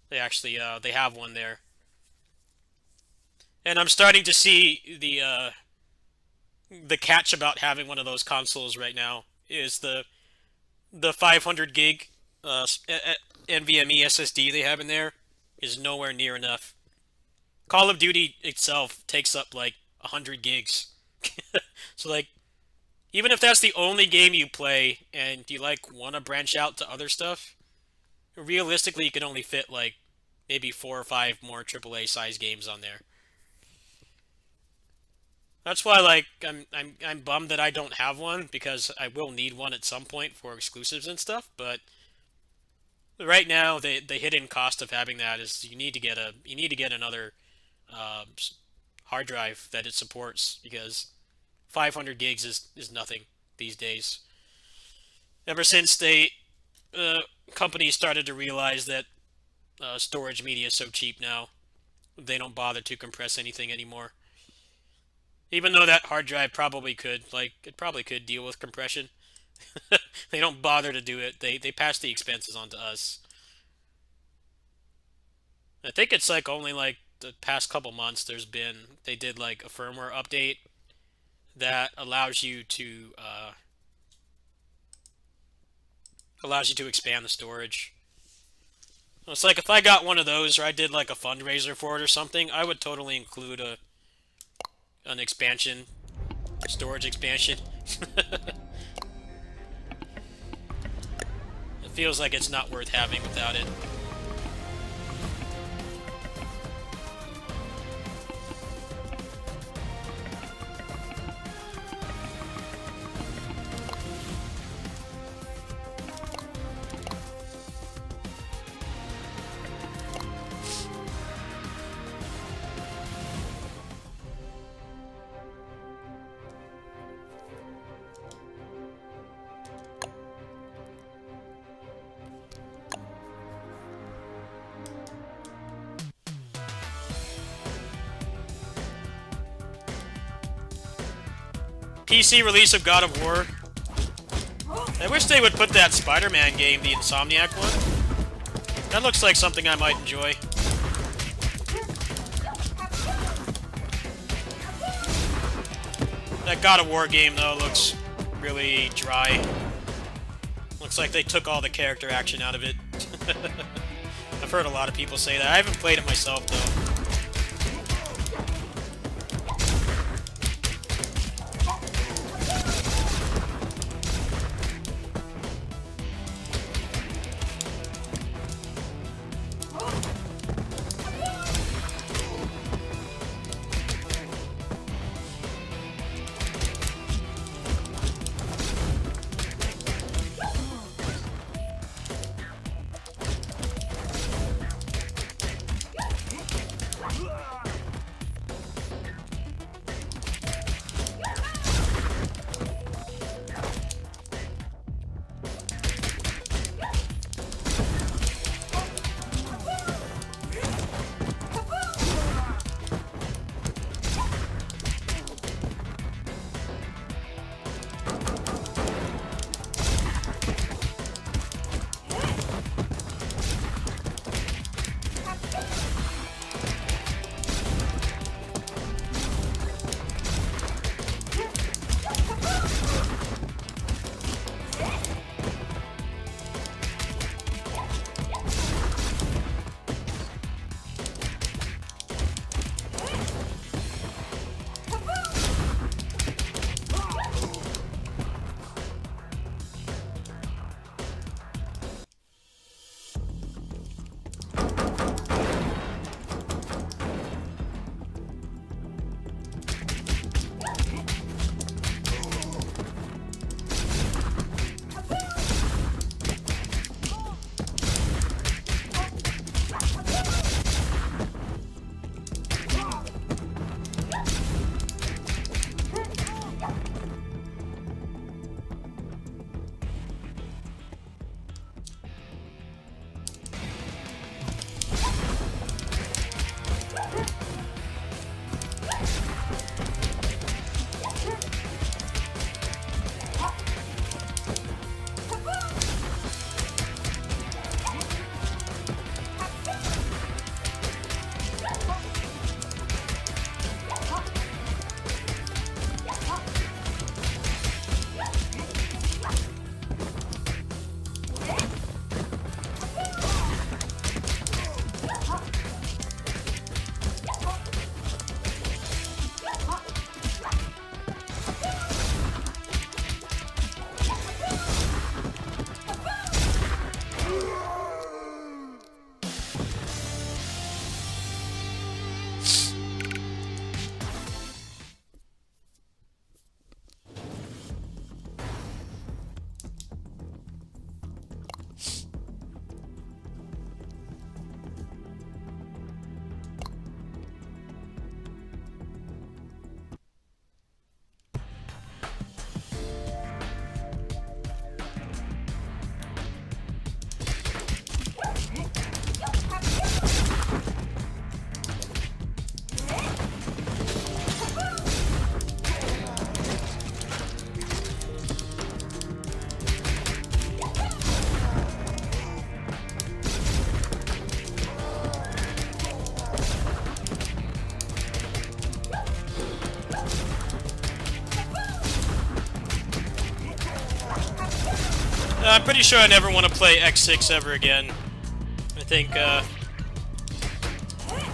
They actually they have one there. And I'm starting to see the catch about having one of those consoles right now is the 500 gig NVMe SSD they have in there is nowhere near enough. Call of Duty itself takes up like 100 gigs. So, like, even if that's the only game you play and you, like, want to branch out to other stuff, realistically you can only fit, like, maybe 4 or 5 more AAA size games on there. That's why, like, I'm bummed that I don't have one because I will need one at some point for exclusives and stuff. But right now, the hidden cost of having that is you need to get another uh, hard drive that it supports because 500 gigs is nothing these days. Ever since companies started to realize that storage media is so cheap now, they don't bother to compress anything anymore. Even though that hard drive probably could, like, it probably could deal with compression. They don't bother to do it. They pass the expenses on to us. I think it's like only like the past couple months they did like a firmware update that allows you to expand the storage. It's like if I got one of those or I did like a fundraiser for it or something, I would totally include an expansion, storage expansion. It feels like it's not worth having without it. PC release of God of War. I wish they would put that Spider-Man game, the Insomniac one. That looks like something I might enjoy. That God of War game, though, looks really dry. Looks like they took all the character action out of it. I've heard a lot of people say that. I haven't played it myself, though. I'm pretty sure I never want to play X6 ever again. I think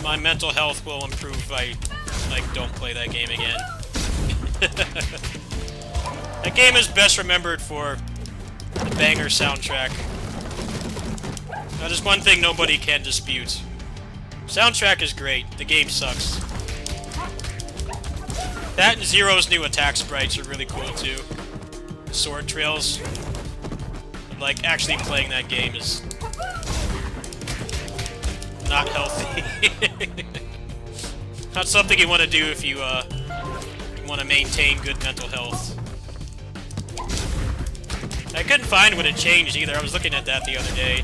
my mental health will improve if I don't play that game again. That game is best remembered for the banger soundtrack. That is one thing nobody can dispute. Soundtrack is great. The game sucks. That and Zero's new attack sprites are really cool too. The sword trails. Like, actually playing that game is not healthy. Not something you want to do if you want to maintain good mental health. I couldn't find when it changed either. I was looking at that the other day.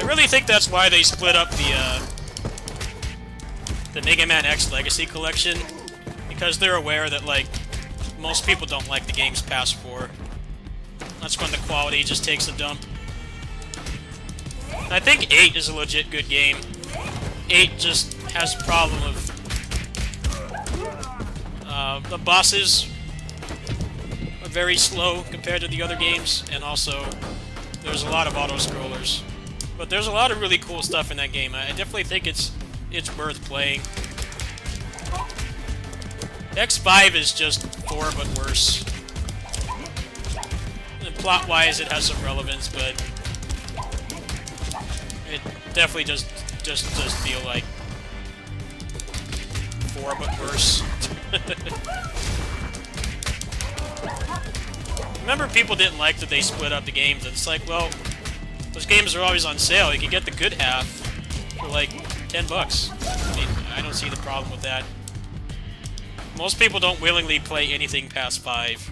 I really think that's why they split up the Mega Man X Legacy Collection, because they're aware that, like, most people don't like the games past 4. That's when the quality just takes a dump. And I think 8 is a legit good game. 8 just has a problem of the bosses are very slow compared to the other games, and also there's a lot of auto-scrollers. But there's a lot of really cool stuff in that game. I definitely think it's worth playing. X5 is just 4 but worse. And plot-wise, it has some relevance, but it definitely just does feel like 4 but worse. Remember, people didn't like that they split up the games, and it's like, well, those games are always on sale. You can get the good half for like $10. I mean, I don't see the problem with that. Most people don't willingly play anything past 5.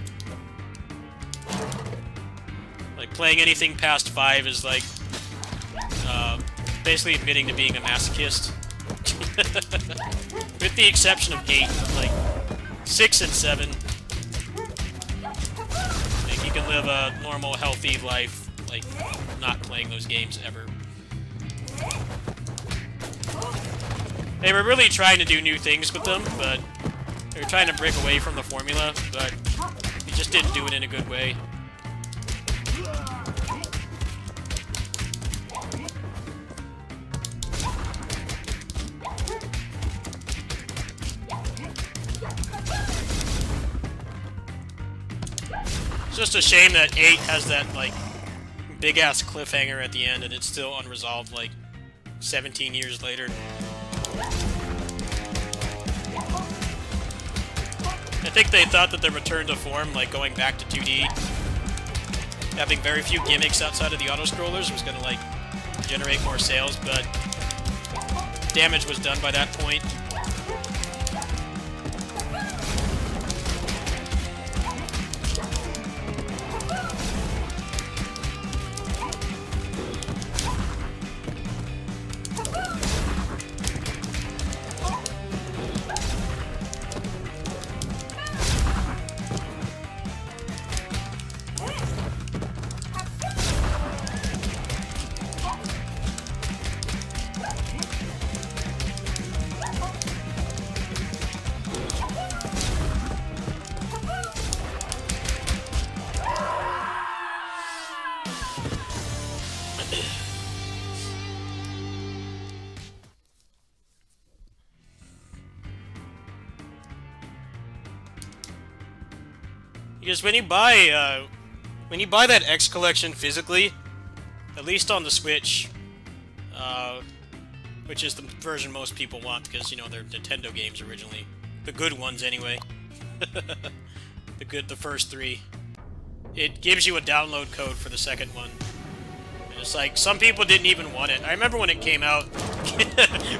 Like, playing anything past 5 is like basically admitting to being a masochist. With the exception of 8, like 6 and 7. Like, you can live a normal, healthy life, like, not playing those games ever. They were really trying to do new things with them, but they were trying to break away from the formula, but they just didn't do it in a good way. It's just a shame that 8 has that, like, big-ass cliffhanger at the end, and it's still unresolved, like, 17 years later. I think they thought that the return to form, like going back to 2D, having very few gimmicks outside of the auto-scrollers was gonna, like, generate more sales, but damage was done by that point. Because when you buy that X collection physically, at least on the Switch, which is the version most people want because, you know, they're Nintendo games originally, the good ones anyway, the first 3, it gives you a download code for the second one. And it's like, some people didn't even want it. I remember when it came out,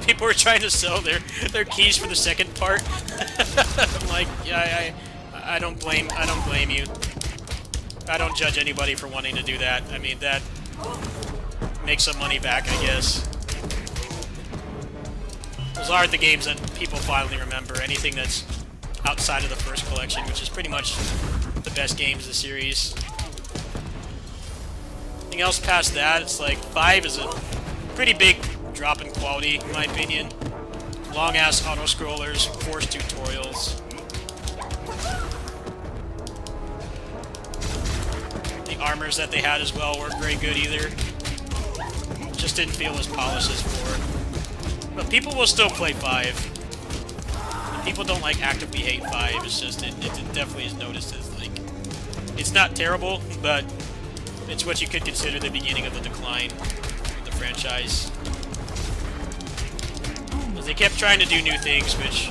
people were trying to sell their keys for the second part. I'm like, yeah, I don't blame you. I don't judge anybody for wanting to do that. I mean, that makes some money back, I guess. Those are the games that people finally remember. Anything that's outside of the first collection, which is pretty much the best games of the series. Anything else past that, it's like 5 is a pretty big drop in quality, in my opinion. long-ass auto-scrollers, forced tutorials. The armors that they had as well weren't very good either. Just didn't feel as polished as 4. But people will still play 5. And people don't like actively hate 5. It's just it definitely is noticed as like it's not terrible, but it's what you could consider the beginning of the decline of the franchise. Because they kept trying to do new things, which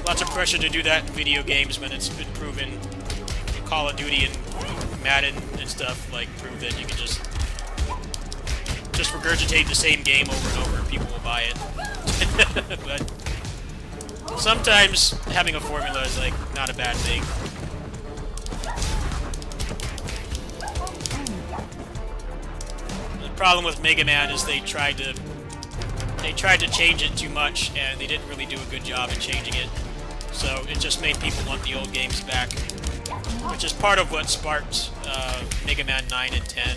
lots of pressure to do that in video games when it's been proven. Call of Duty and Madden and stuff like prove that you can just regurgitate the same game over and over and people will buy it. But sometimes having a formula is like not a bad thing. The problem with Mega Man is they tried to change it too much and they didn't really do a good job at changing it. So it just made people want the old games back, which is part of what sparked Mega Man 9 and 10.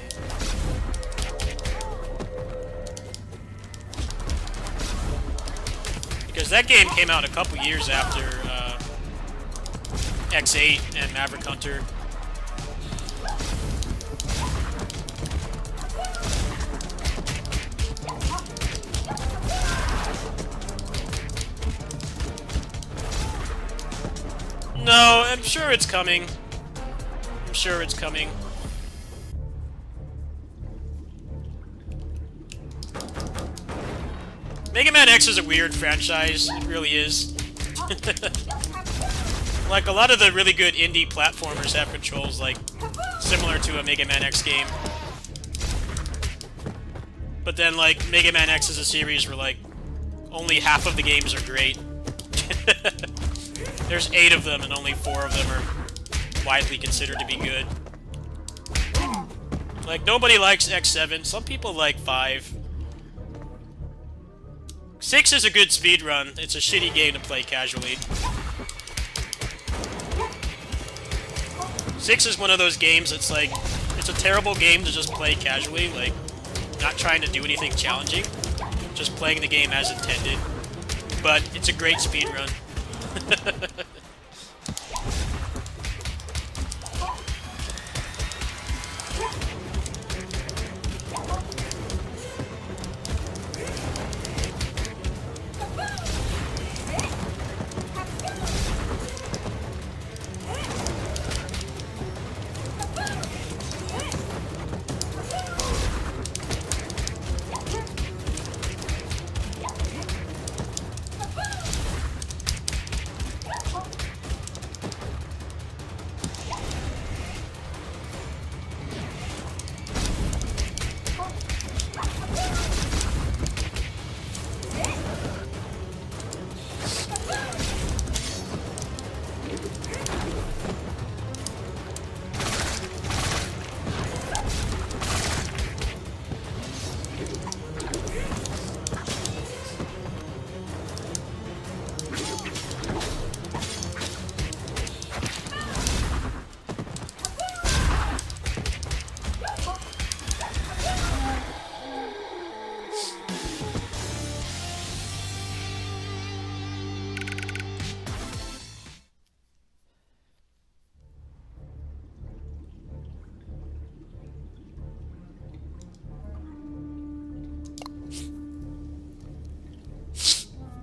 Because that game came out a couple years after X8 and Maverick Hunter. No, I'm sure it's coming. I'm sure it's coming. Mega Man X is a weird franchise. It really is. Like, a lot of the really good indie platformers have controls, like, similar to a Mega Man X game. But then, like, Mega Man X is a series where, like, only half of the games are great. There's 8 of them, and only 4 of them are widely considered to be good. Like, nobody likes X7. Some people like 5. 6 is a good speedrun. It's a shitty game to play casually. 6 is one of those games that's like, it's a terrible game to just play casually, like, not trying to do anything challenging. Just playing the game as intended. But it's a great speedrun.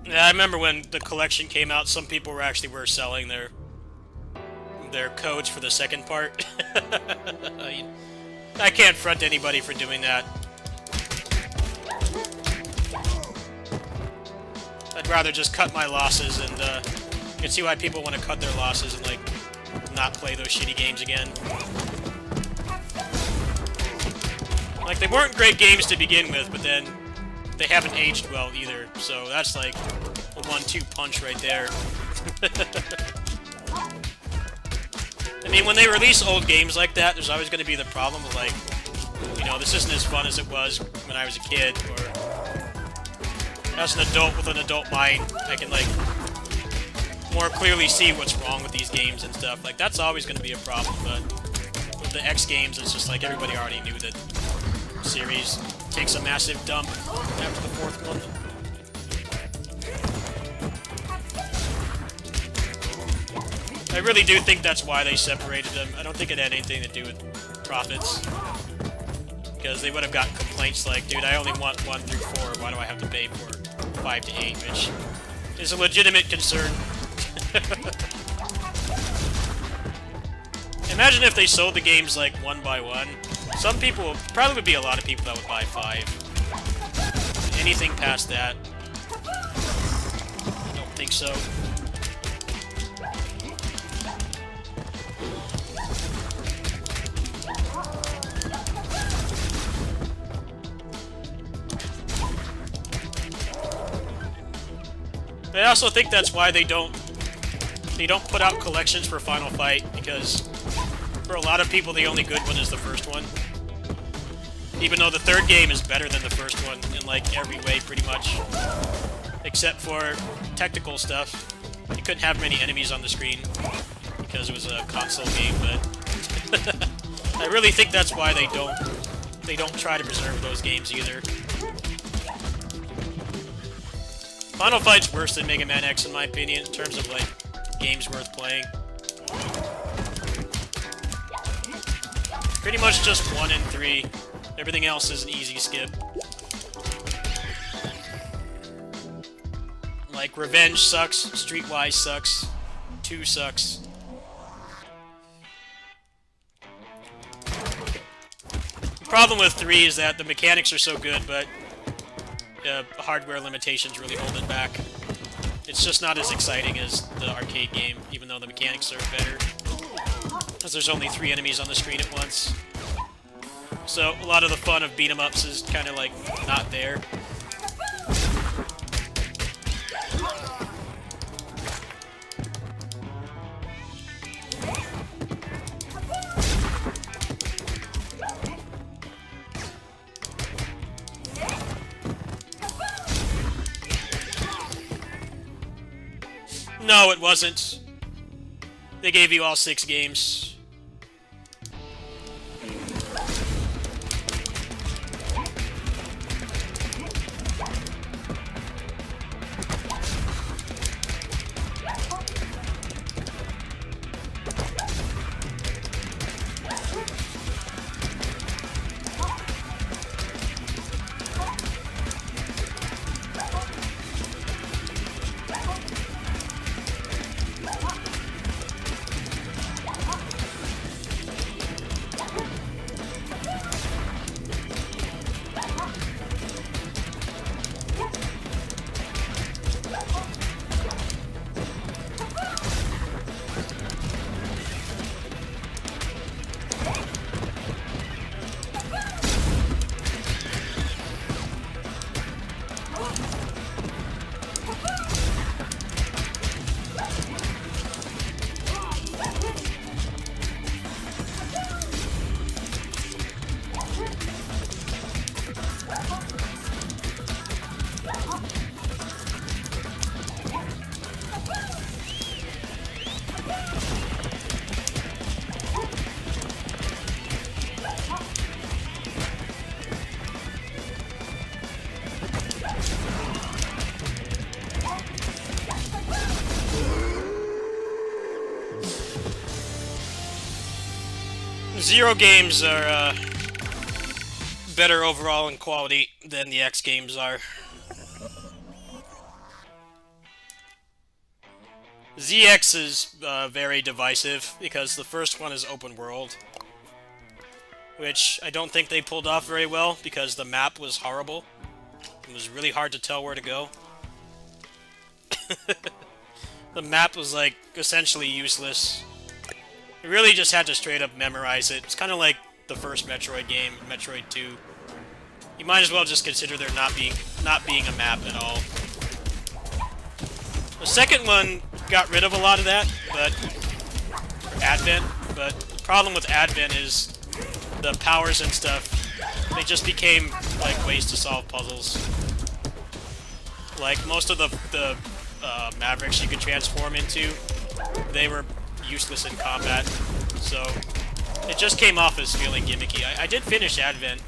Yeah, I remember when the collection came out, some people were selling their codes for the second part. I can't front anybody for doing that. I'd rather just cut my losses, and you can see why people want to cut their losses and like not play those shitty games again. Like, they weren't great games to begin with, but then they haven't aged well either, so that's like a 1-2 punch right there. I mean, when they release old games like that, there's always going to be the problem of like, you know, this isn't as fun as it was when I was a kid, or as an adult with an adult mind, I can like more clearly see what's wrong with these games and stuff. Like, that's always going to be a problem, but with the X games, it's just like everybody already knew that the series takes a massive dump after the 4th one. I really do think that's why they separated them. I don't think it had anything to do with profits. Because they would have gotten complaints like, dude, I only want 1 through 4, why do I have to pay for 5 to 8, which is a legitimate concern. Imagine if they sold the games like one by one. Some people, probably would be a lot of people that would buy 5. Anything past that, I don't think so. I also think that's why they don't put out collections for Final Fight, because for a lot of people the only good one is the first one. Even though the third game is better than the first one in like every way pretty much. Except for technical stuff. You couldn't have many enemies on the screen because it was a console game, but I really think that's why they don't try to preserve those games either. Final Fight's worse than Mega Man X in my opinion, in terms of like games worth playing. Pretty much just 1 and 3. Everything else is an easy skip. Like Revenge sucks, Streetwise sucks, 2 sucks. The problem with 3 is that the mechanics are so good, but hardware limitations really hold it back. It's just not as exciting as the arcade game, even though the mechanics are better. Because there's only 3 enemies on the screen at once. So a lot of the fun of beat-em-ups is kind of like not there. No, it wasn't. They gave you all 6 games. Zero games are better overall in quality than the X games are. ZX is very divisive because the first one is open world, which I don't think they pulled off very well because the map was horrible. It was really hard to tell where to go. The map was like essentially useless. You really just had to straight up memorize it. It's kind of like the first Metroid game, Metroid 2. You might as well just consider there not being a map at all. The second one got rid of a lot of that, but Advent. But the problem with Advent is the powers and stuff. They just became like ways to solve puzzles. Like most of the Mavericks you could transform into, they were useless in combat, so it just came off as feeling gimmicky. I did finish Advent.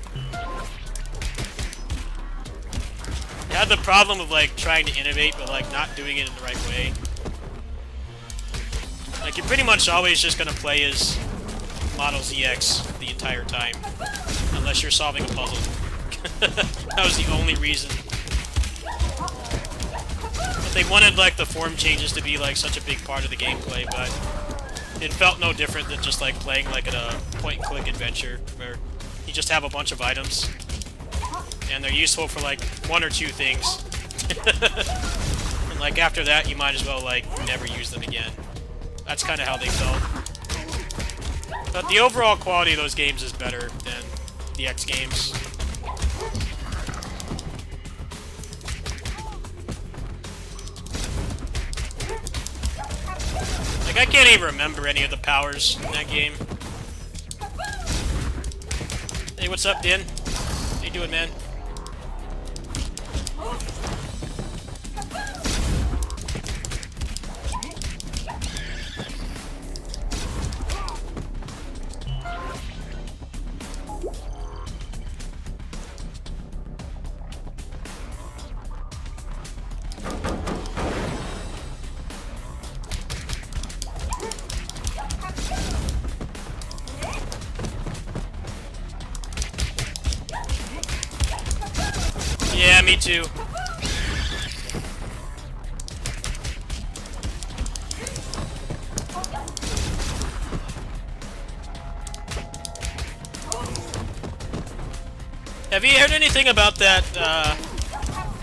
It had the problem of like trying to innovate, but like not doing it in the right way. Like, you're pretty much always just gonna play as Model ZX the entire time. Unless you're solving a puzzle. That was the only reason. But they wanted, like, the form changes to be, like, such a big part of the gameplay, but it felt no different than just, like, playing, like, a point-and-click adventure, where you just have a bunch of items, and they're useful for, like, one or two things. And, like, after that, you might as well, like, never use them again. That's kind of how they felt. But the overall quality of those games is better than the X games. Like, I can't even remember any of the powers in that game. Hey, what's up, Din? How you doing, man? Yeah, me too. Have you heard anything about that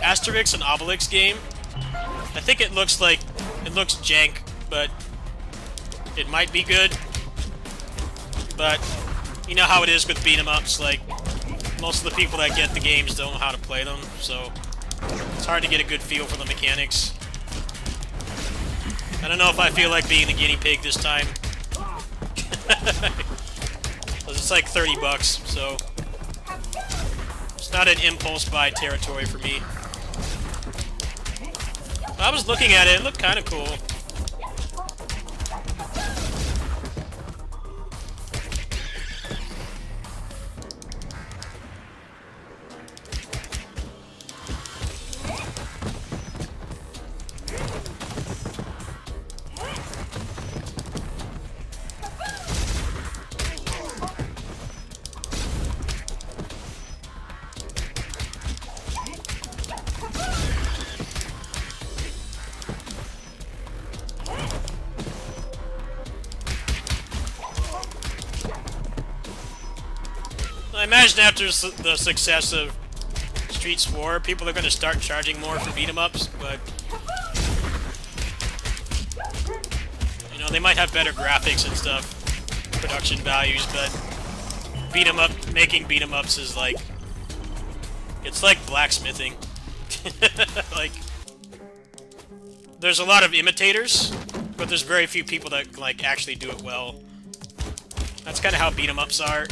Asterix and Obelix game? I think it looks jank, but it might be good. But you know how it is with beat 'em ups, like most of the people that get the games don't know how to play them, so it's hard to get a good feel for the mechanics. I don't know if I feel like being the guinea pig this time. It's like $30, so it's not an impulse buy territory for me. I was looking at it, it looked kind of cool. I imagine after the success of Streets 4, people are going to start charging more for beat-em-ups, but you know, they might have better graphics and stuff, production values, but making beat-em-ups is like, it's like blacksmithing. Like, there's a lot of imitators, but there's very few people that like actually do it well. That's kind of how beat-em-ups are.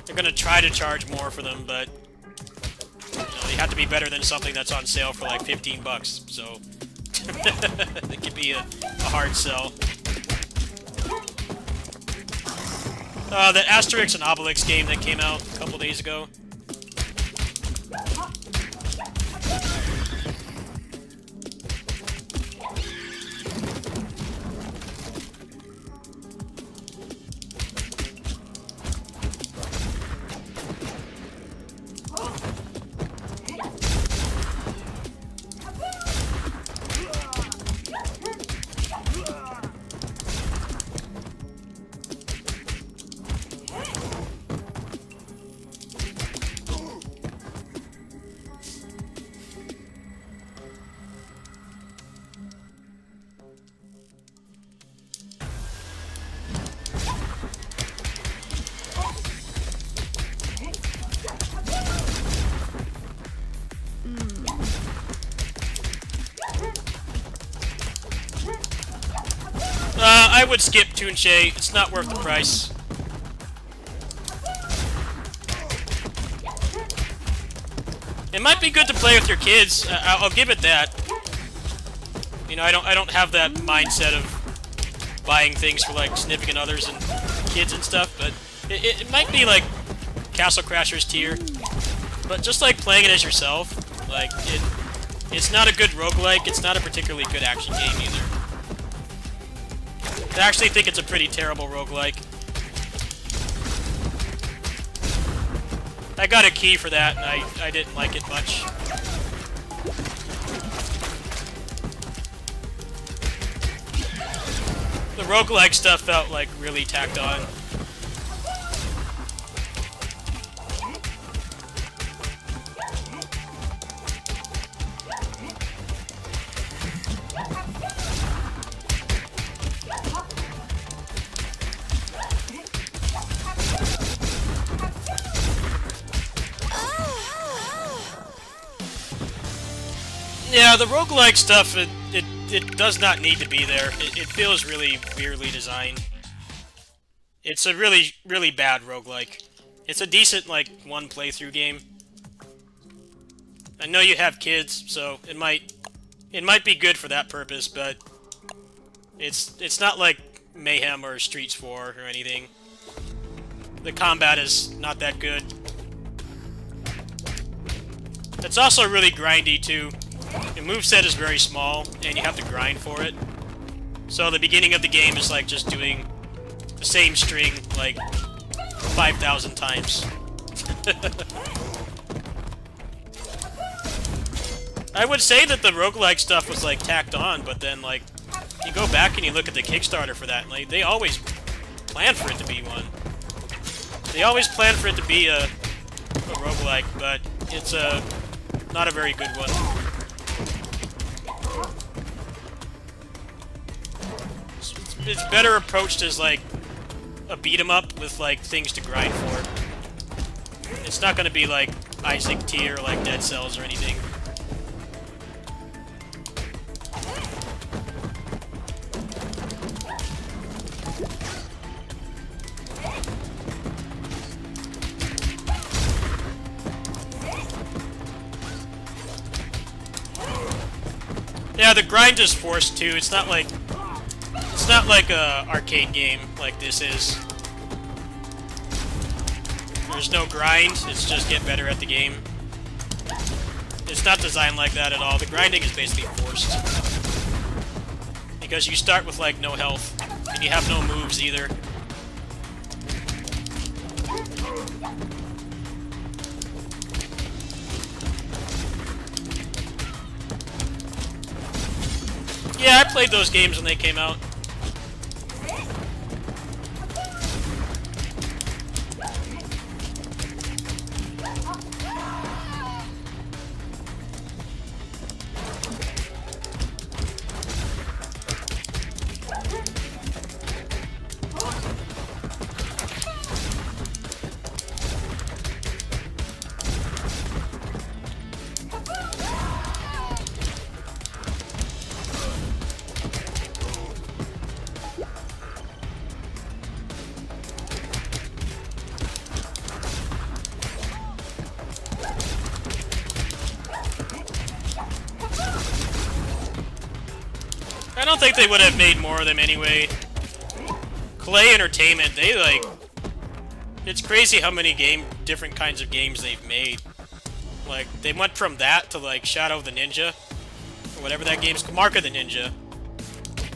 They're gonna try to charge more for them, but you know, they have to be better than something that's on sale for like $15, so it could be a hard sell. The Asterix and Obelix game that came out a couple days ago. I would skip Tunche. It's not worth the price. It might be good to play with your kids. I'll give it that. You know, I don't have that mindset of buying things for like significant others and kids and stuff, but it might be like Castle Crashers tier. But just like playing it as yourself, like it's not a good roguelike. It's not a particularly good action game either. I actually think it's a pretty terrible roguelike. I got a key for that, and I didn't like it much. The roguelike stuff felt like really tacked on. Yeah, the roguelike stuff, it does not need to be there. It feels really weirdly designed. It's a really, really bad roguelike. It's a decent, like, one playthrough game. I know you have kids, so it might be good for that purpose, but it's not like Mayhem or Streets 4 or anything. The combat is not that good. It's also really grindy, too. The moveset is very small, and you have to grind for it. So the beginning of the game is like just doing the same string like 5,000 times. I would say that the roguelike stuff was like tacked on, but then like you go back and you look at the Kickstarter for that, and like they always plan for it to be one. They always plan for it to be a roguelike, but it's not a very good one. It's better approached as like a beat 'em up with like things to grind for. It's not going to be like Isaac T or like Dead Cells or anything. Yeah, the grind is forced too. It's not like a arcade game like this is. There's no grind, it's just get better at the game. It's not designed like that at all. The grinding is basically forced. Because you start with like no health, and you have no moves either. Yeah, I played those games when they came out. I don't think they would have made more of them anyway. Clay Entertainment, they like... It's crazy how many different kinds of games they've made. Like, they went from that to like Shadow of the Ninja, or whatever that game's called, Mark of the Ninja.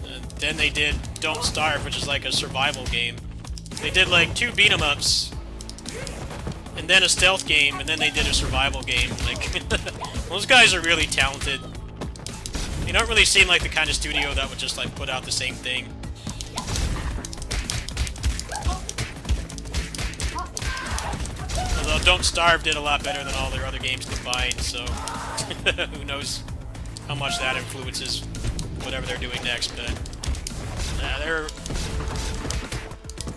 And then they did Don't Starve, which is like a survival game. They did like 2 beat-em-ups, and then a stealth game, and then they did a survival game. Like, those guys are really talented. They don't really seem like the kind of studio that would just like put out the same thing. Although Don't Starve did a lot better than all their other games combined, so who knows how much that influences whatever they're doing next, but they're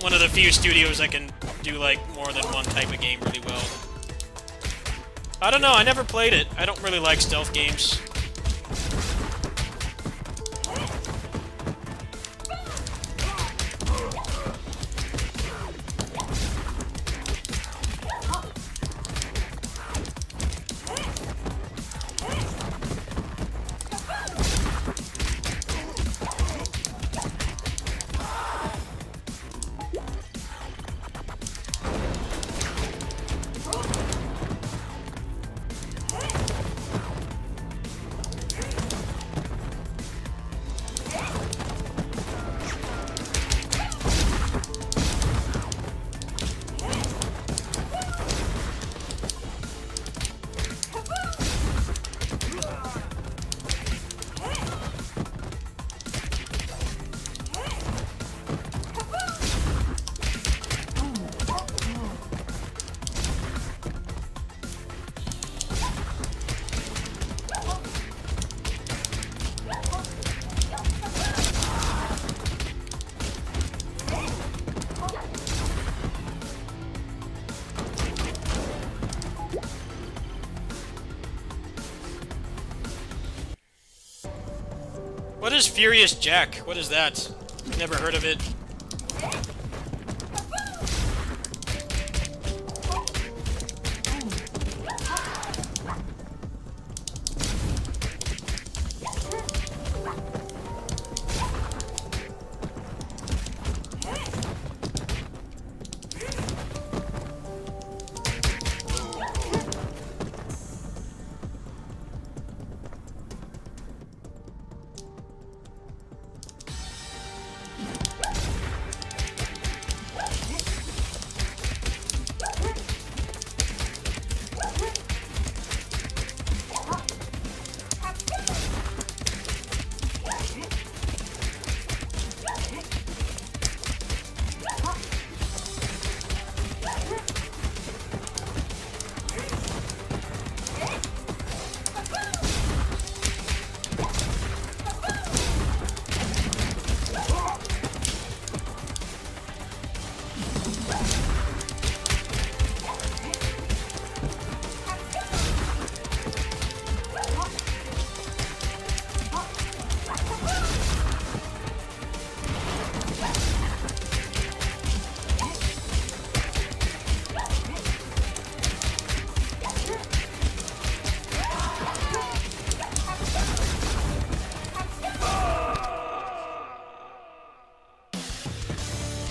one of the few studios that can do like more than one type of game really well. I don't know, I never played it. I don't really like stealth games. is Furious Jack? What is that? Never heard of it.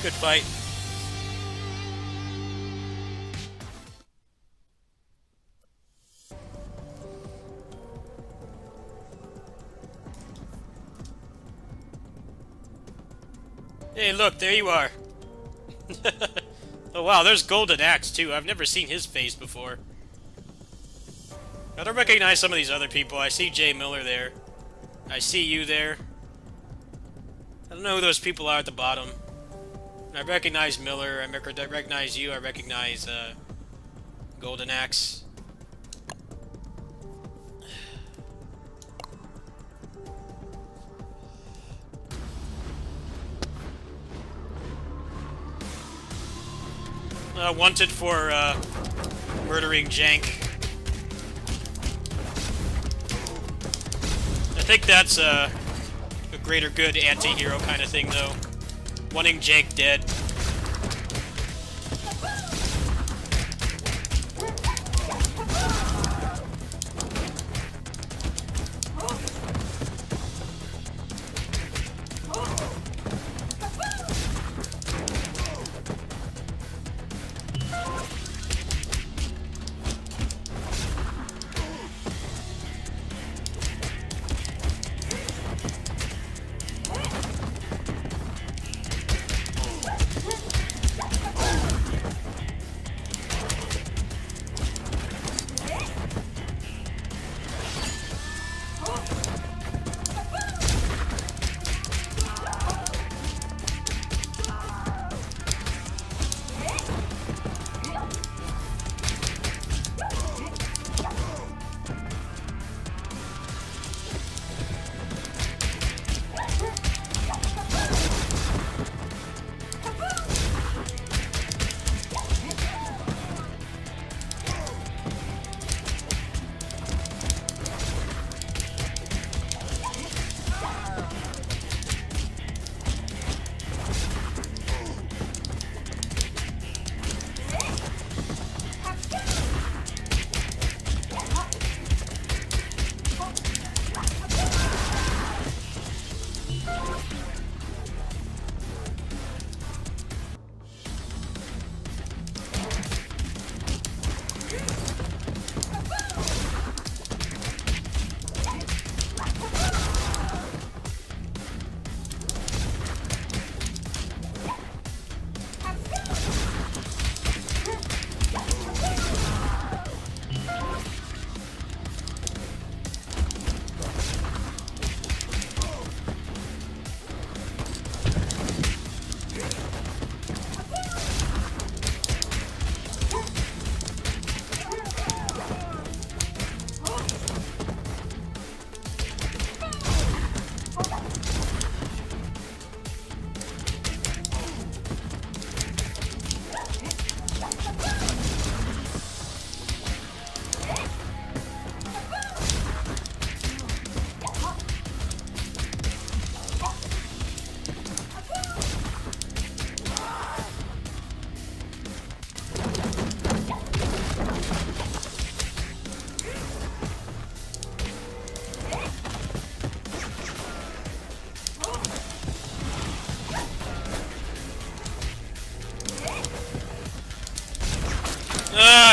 Good fight. Hey, look, there you are. Oh wow, there's Golden Axe too. I've never seen his face before. I don't recognize some of these other people. I see Jay Miller there. I see you there. I don't know who those people are at the bottom. I recognize Miller. I recognize you. I recognize Golden Axe. Wanted for murdering Jank. I think that's a greater good anti-hero kind of thing, though. Wanting Jank dead.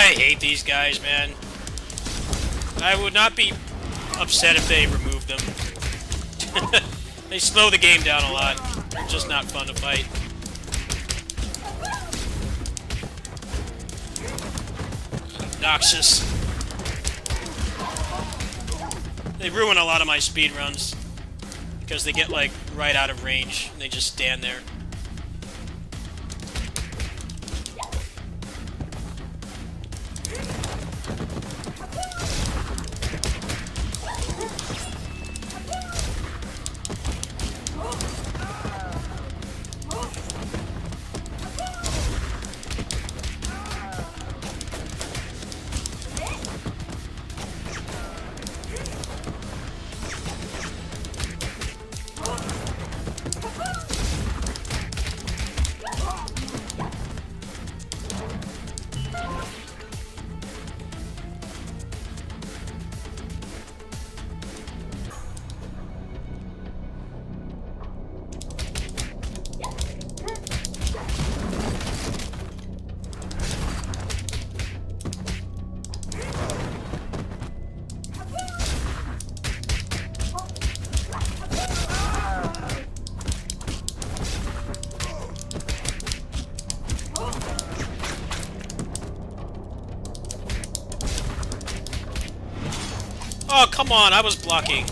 I hate these guys, man. I would not be upset if they removed them. They slow the game down a lot. They're just not fun to fight. Noxious. They ruin a lot of my speedruns because they get like right out of range and they just stand there. Oh, come on, I was blocking.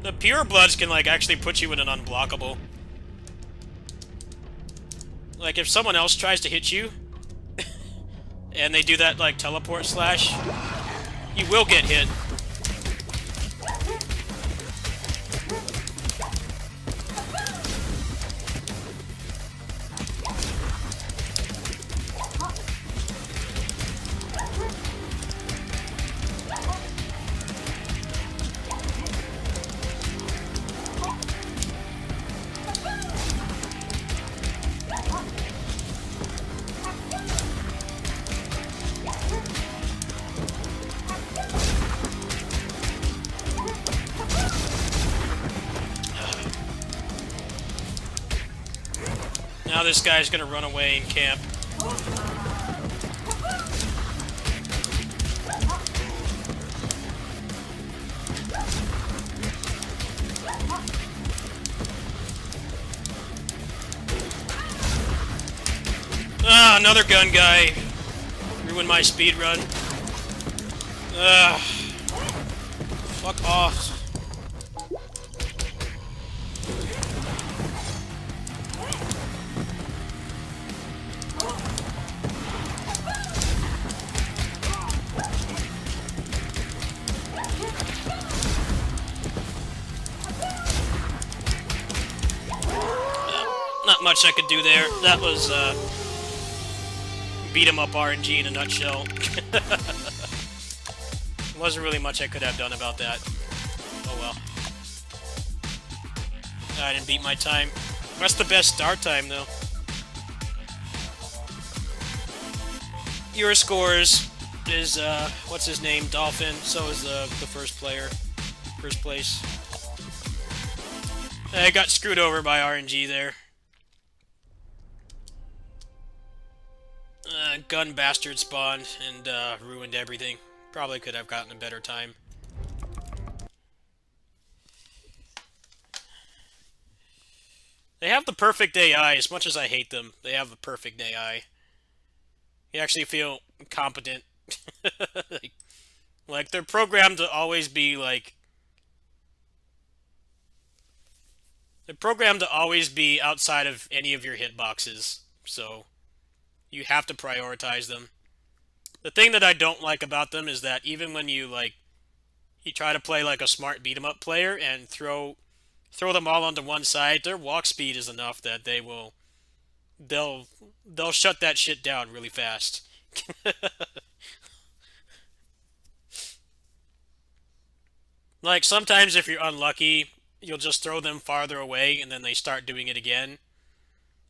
The pure bloods can, like, actually put you in an unblockable. Like, if someone else tries to hit you, and they do that, like, teleport slash, you will get hit. Now this guy's gonna run away and camp. Ah, another gun guy. Ruined my speed run. Ugh. Fuck off. Not much I could do there. That was, beat 'em up RNG in a nutshell. Wasn't really much I could have done about that. Oh well. I didn't beat my time. That's the best start time, though. Your scores is, what's his name? Dolphin. So is the first player. First place. I got screwed over by RNG there. Gun bastard spawned and ruined everything. Probably could have gotten a better time. They have the perfect AI. As much as I hate them, they have the perfect AI. You actually feel competent. like they're programmed to always be like... They're programmed to always be outside of any of your hitboxes. So... you have to prioritize them. The thing that I don't like about them is that even when you try to play like a smart beat 'em up player and throw them all onto one side, their walk speed is enough that they'll shut that shit down really fast. Like sometimes if you're unlucky, you'll just throw them farther away and then they start doing it again.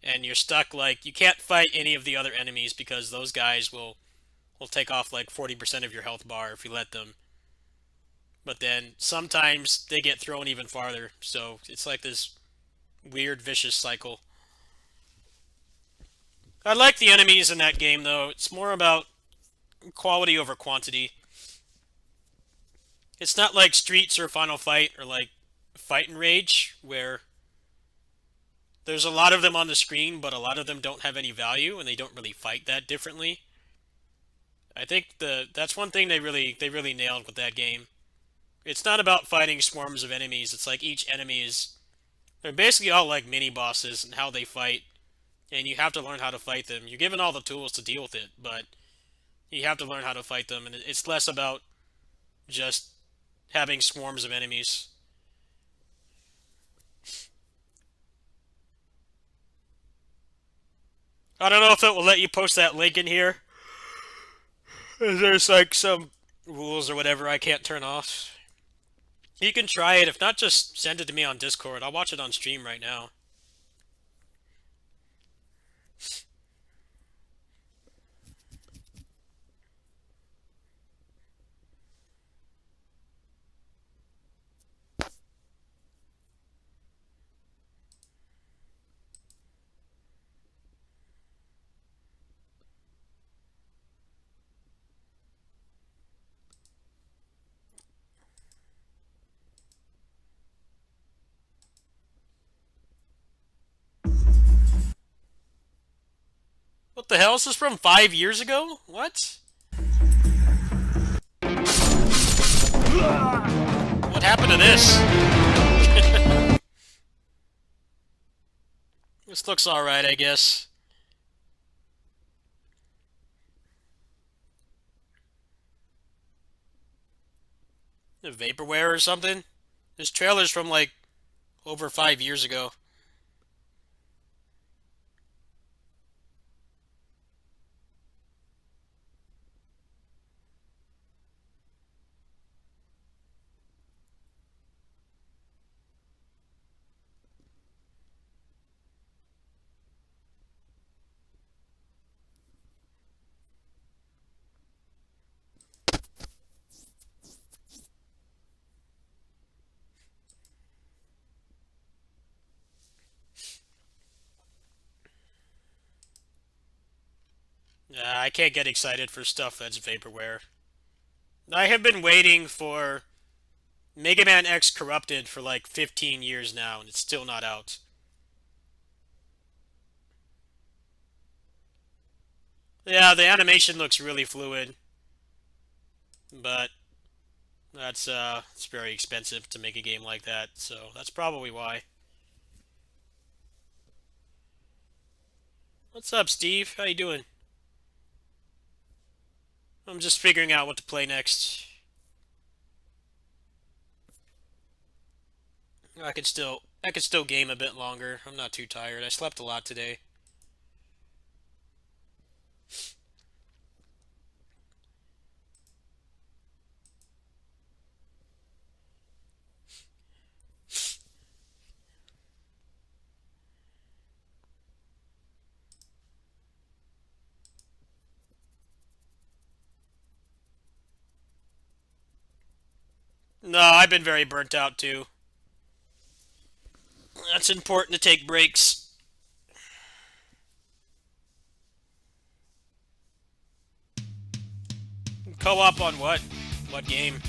And you're stuck, like, you can't fight any of the other enemies because those guys will take off, like, 40% of your health bar if you let them. But then, sometimes they get thrown even farther, so it's like this weird, vicious cycle. I like the enemies in that game, though. It's more about quality over quantity. It's not like Streets or Final Fight or like Fight and Rage, where there's a lot of them on the screen, but a lot of them don't have any value, and they don't really fight that differently. I think that's one thing they really nailed with that game. It's not about fighting swarms of enemies. It's like each enemy is... They're basically all like mini-bosses and how they fight, and you have to learn how to fight them. You're given all the tools to deal with it, but you have to learn how to fight them, and it's less about just having swarms of enemies. I don't know if it will let you post that link in here. There's like some rules or whatever I can't turn off. You can try it. If not, just send it to me on Discord. I'll watch it on stream right now. What the hell? Is this from 5 years ago? What? What happened to this? This looks alright, I guess. The vaporware or something? This trailer's from like over 5 years ago. I can't get excited for stuff that's vaporware. I have been waiting for Mega Man X Corrupted for like 15 years now, and it's still not out. Yeah, the animation looks really fluid, but it's very expensive to make a game like that, so that's probably why. What's up, Steve? How you doing? I'm just figuring out what to play next. I could still game a bit longer. I'm not too tired. I slept a lot today. No, I've been very burnt out too. That's important to take breaks. Co-op on what? What game?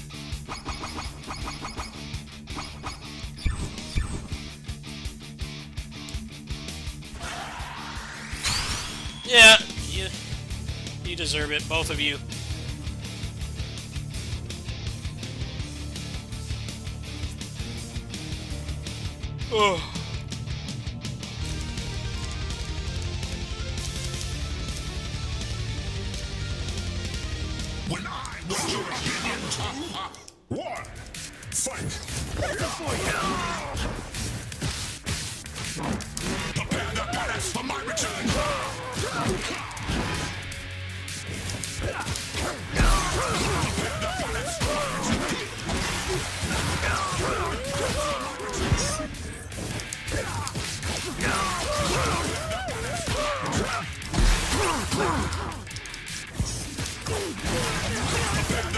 Yeah, you deserve it, both of you. Oh. When I want your opinion too. One, fight. Prepare the palace for my return.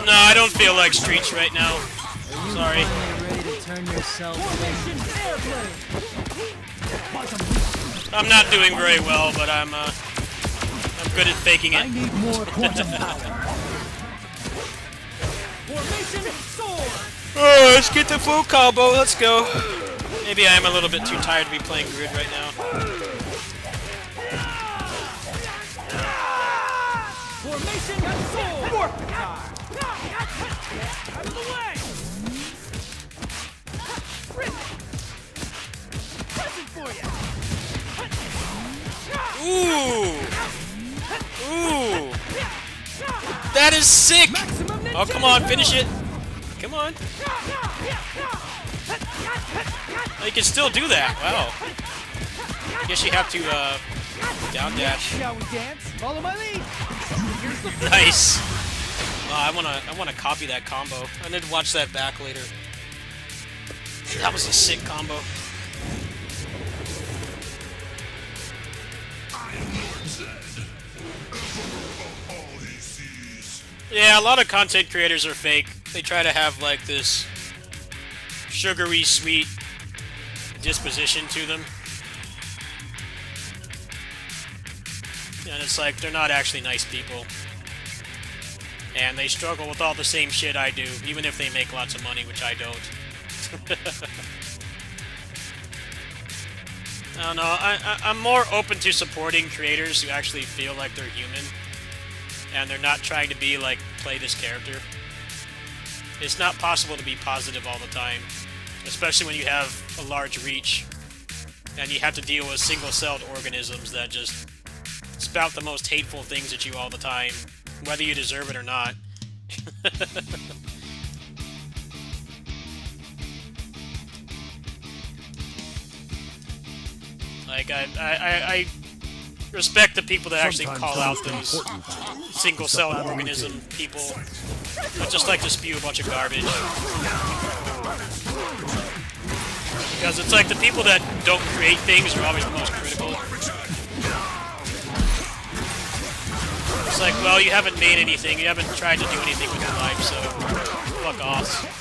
No, I don't feel like Streets right now. Sorry. Ready to turn yourself in? I'm not doing very well, but good at faking I it. need more quantum power. Formation sword. Oh, let's get the full combo. Let's go. Maybe I am a little bit too tired to be playing Grid right now. Formation sword. Warp guard. Out of the way. Present for you. Ooh. Ooh. That is sick. Oh, come on, finish it. Come on. Oh, you can still do that. Wow. I guess you have to down dash. Shall we dance? Follow my lead. Here's the Nice. I wanna copy that combo. I need to watch that back later. That was a sick combo. Yeah, a lot of content creators are fake. They try to have like this sugary sweet disposition to them. And it's like they're not actually nice people. And they struggle with all the same shit I do, even if they make lots of money, which I don't. I don't know, I'm more open to supporting creators who actually feel like they're human. And they're not trying to be like, play this character. It's not possible to be positive all the time. Especially when you have a large reach. And you have to deal with single-celled organisms that just spout the most hateful things at you all the time. Whether you deserve it or not. Like, I respect the people that actually call out those single-cell organism people that just like to spew a bunch of garbage. Because it's like the people that don't create things are always the most critical. It's like, well, you haven't made anything, you haven't tried to do anything with your life, so fuck off.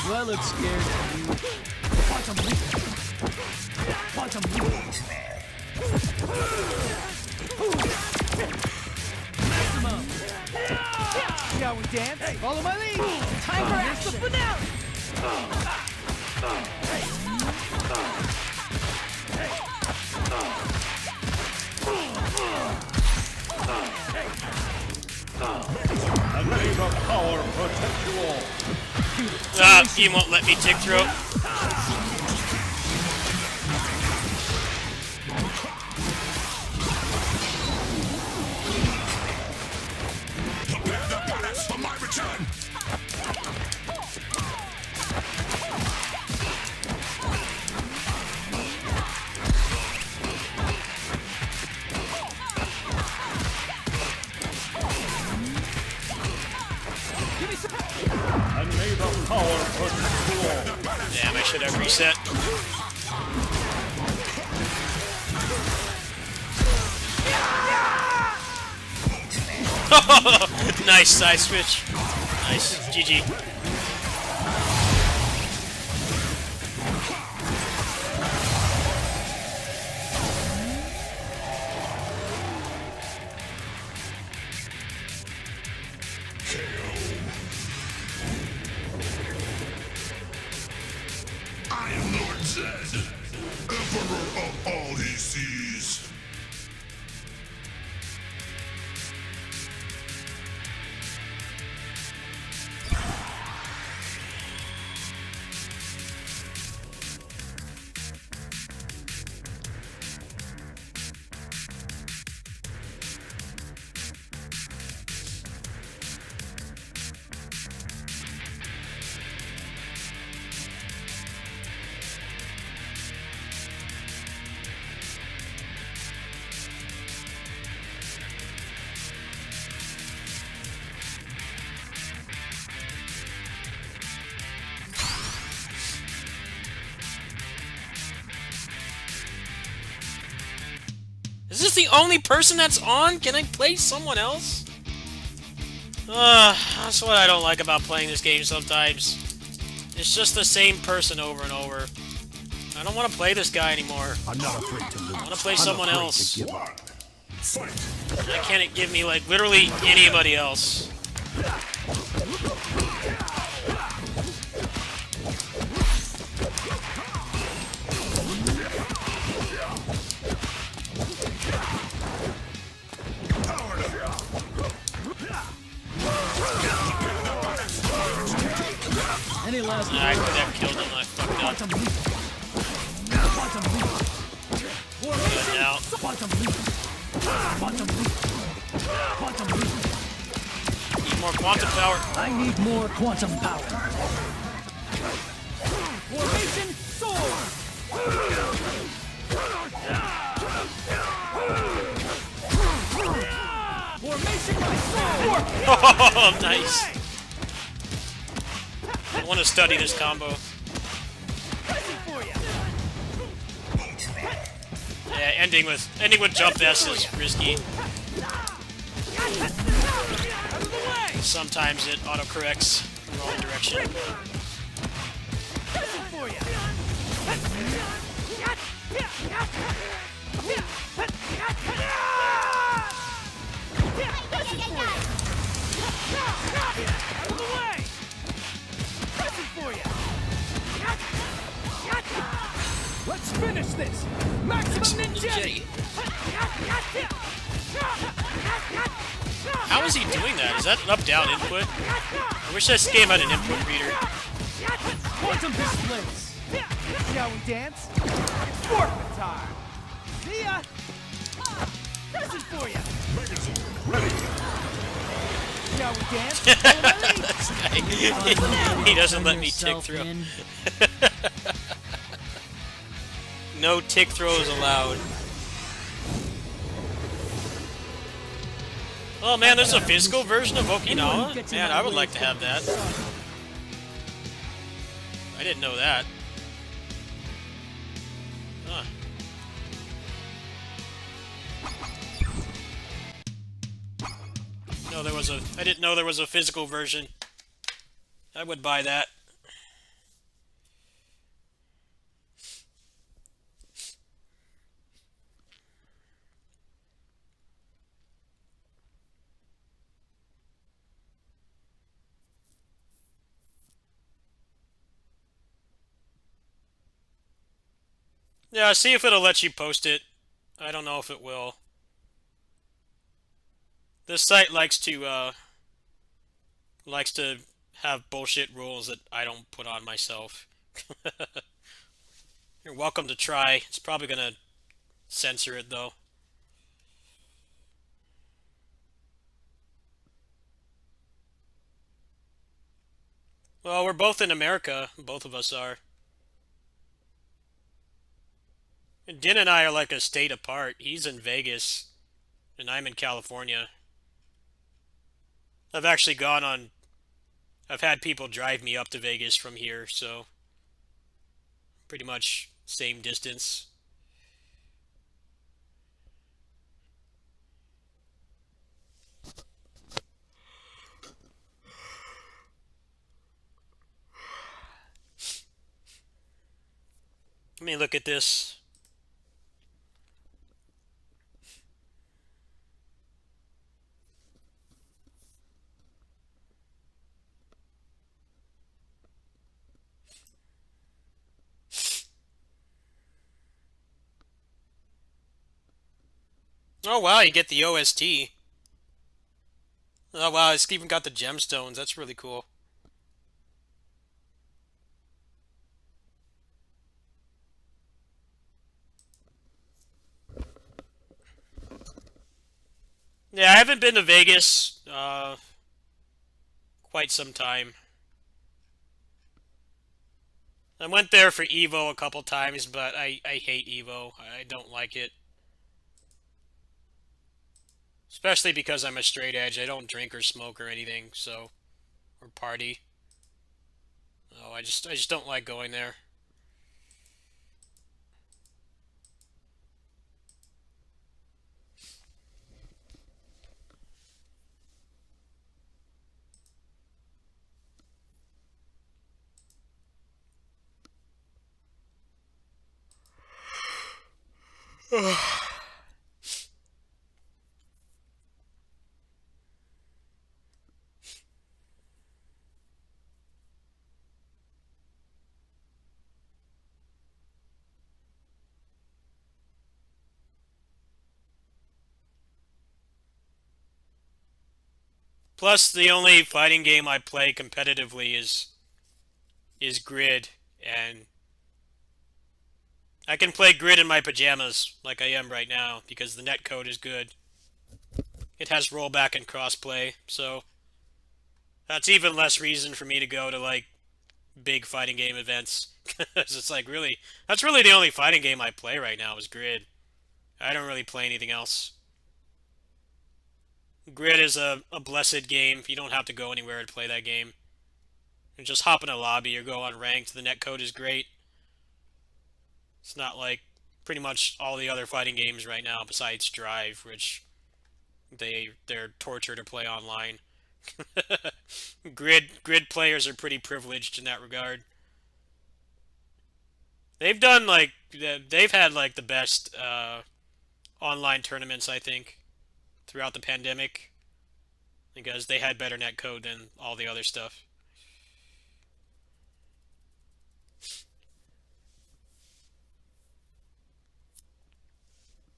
Well, it's scared of you. Quantum leap. Quantum leap. Maximum. Shall we dance? Hey, follow my lead. Time for action. The finale. And may the power protect you all. You won't let me tick through. For my return. And may the power protect you all. Damn, I should have reset. Nice side switch. Nice. GG. I am Lord Zed, Emperor of all he sees. Is this the only person that's on? Can I play someone else? That's what I don't like about playing this game sometimes. It's just the same person over and over. I don't want to play this guy anymore. I'm not afraid to lose. I want to play someone else. One. Fight. Why can't it give me, like, literally anybody else? Any last I could have killed him. I fucked up. Quantum leap. Quantum leap. Good now. Quantum leap. Quantum leap. Quantum leap. Need more quantum power. I need more quantum power. Formation sword! Formation my sword! Oh, nice. I want to study this combo. Yeah, ending with jump S is risky. Sometimes it autocorrects the wrong direction. Let's finish this! Maximum Ninja! How is he doing that? Is that an up-down input? I wish this game had an input reader. Quantum displays! Shall we dance? It's forfeit time! See ya! Present for ya! Shall we dance? This guy, he doesn't let me tick through. No tick throws allowed. Oh man, there's a physical version of Okinawa? Man, I would like to have that. I didn't know that. Huh. No, I didn't know there was a physical version. I would buy that. Yeah, see if it'll let you post it. I don't know if it will. This site likes to have bullshit rules that I don't put on myself. You're welcome to try. It's probably gonna censor it though. Well, we're both in America. Both of us are. And Din and I are like a state apart. He's in Vegas, and I'm in California. I've had people drive me up to Vegas from here, so pretty much same distance. Let me look at this. Oh wow, you get the OST. Oh wow, it's even got the gemstones. That's really cool. Yeah, I haven't been to Vegas quite some time. I went there for Evo a couple times, but I hate Evo. I don't like it. Especially because I'm a straight edge. I don't drink or smoke or anything, so or party. Oh, I just don't like going there. Plus, the only fighting game I play competitively is Grid, and I can play Grid in my pajamas like I am right now because the netcode is good. It has rollback and crossplay, so that's even less reason for me to go to like big fighting game events. Because it's like really, that's really the only fighting game I play right now is Grid. I don't really play anything else. Grid is a blessed game. You don't have to go anywhere to play that game. You just hop in a lobby or go on ranked. The netcode is great. It's not like pretty much all the other fighting games right now besides Drive, which they're torture to play online. Grid players are pretty privileged in that regard. They've done like they've had like the best online tournaments, I think, throughout the pandemic because they had better netcode than all the other stuff.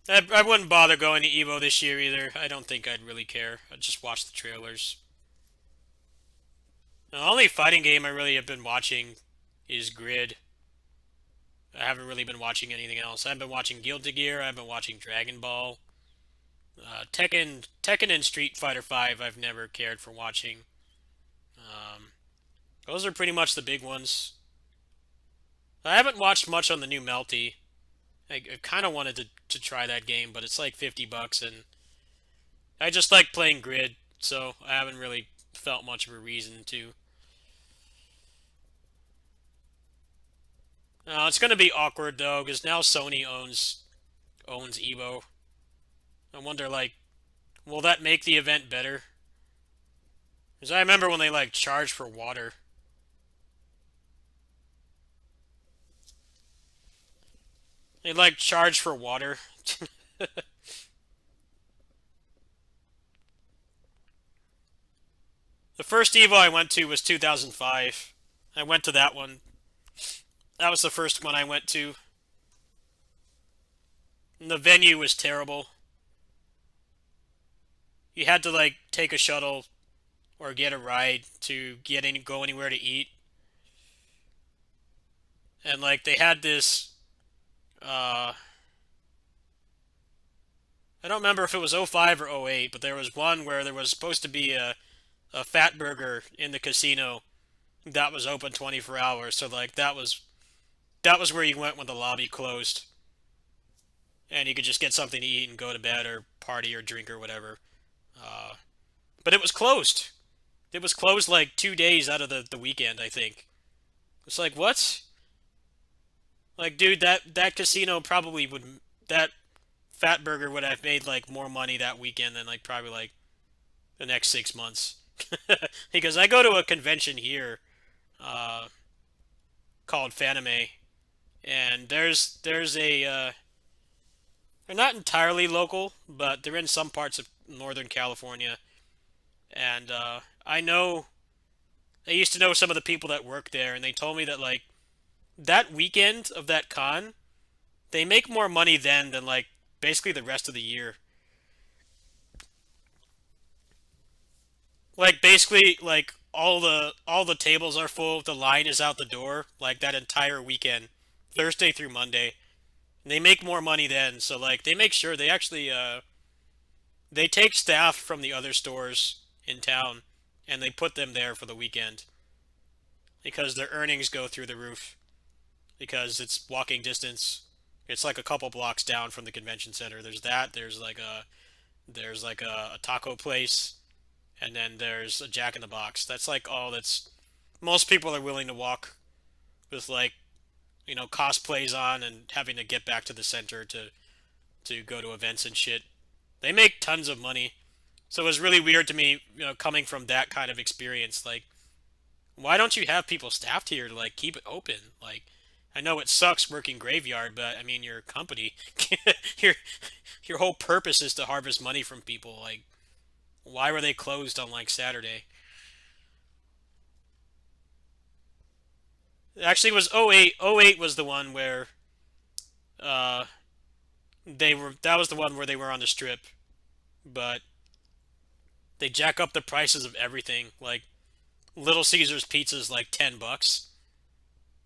I wouldn't bother going to EVO this year either. I don't think I'd really care. I'd just watch the trailers. The only fighting game I really have been watching is Grid. I haven't really been watching anything else. I've been watching Guilty Gear. I've been watching Dragon Ball. Tekken and Street Fighter V I've never cared for watching. Those are pretty much the big ones. I haven't watched much on the new Melty. I kind of wanted to try that game, but it's like $50, and I just like playing Grid, so I haven't really felt much of a reason to. It's going to be awkward though, because now Sony owns EVO. I wonder, like, will that make the event better? Because I remember when they like charged for water. They like charge for water. The first EVO I went to was 2005. I went to that one. That was the first one I went to. And the venue was terrible. You had to like take a shuttle or get a ride to go anywhere to eat. And like they had this I don't remember if it was '05 or '08, but there was one where there was supposed to be a Fat Burger in the casino that was open 24 hours. So like that was where you went when the lobby closed. And you could just get something to eat and go to bed or party or drink or whatever. But it was closed. It was closed like 2 days out of the weekend, I think. It's like, what? Like, dude, that casino probably would... That Fat Burger would have made, like, more money that weekend than, like, probably, like, the next 6 months. Because I go to a convention here called Fanime. And there's a... they're not entirely local, but they're in some parts of Northern California. And I used to know some of the people that work there, and they told me that, like, that weekend of that con, they make more money then than, like, basically the rest of the year. Like, basically, like, all the tables are full, the line is out the door, like, that entire weekend, Thursday through Monday. And they make more money then, so, like, they make sure they actually, they take staff from the other stores in town, and they put them there for the weekend. Because their earnings go through the roof. Because it's walking distance. It's like a couple blocks down from the convention center. There's that, there's like a taco place, and then there's a Jack in the Box. That's like all that's... Most people are willing to walk with, like, you know, cosplays on and having to get back to the center to go to events and shit. They make tons of money. So it was really weird to me, you know, coming from that kind of experience. Like, why don't you have people staffed here to, like, keep it open? Like, I know it sucks working graveyard, but I mean your company, your your whole purpose is to harvest money from people. Like, why were they closed on like Saturday? Actually, it was '08. '08 was the one where uh they were. That was the one where they were on the strip, but they jack up the prices of everything. Like Little Caesars pizza's like $10.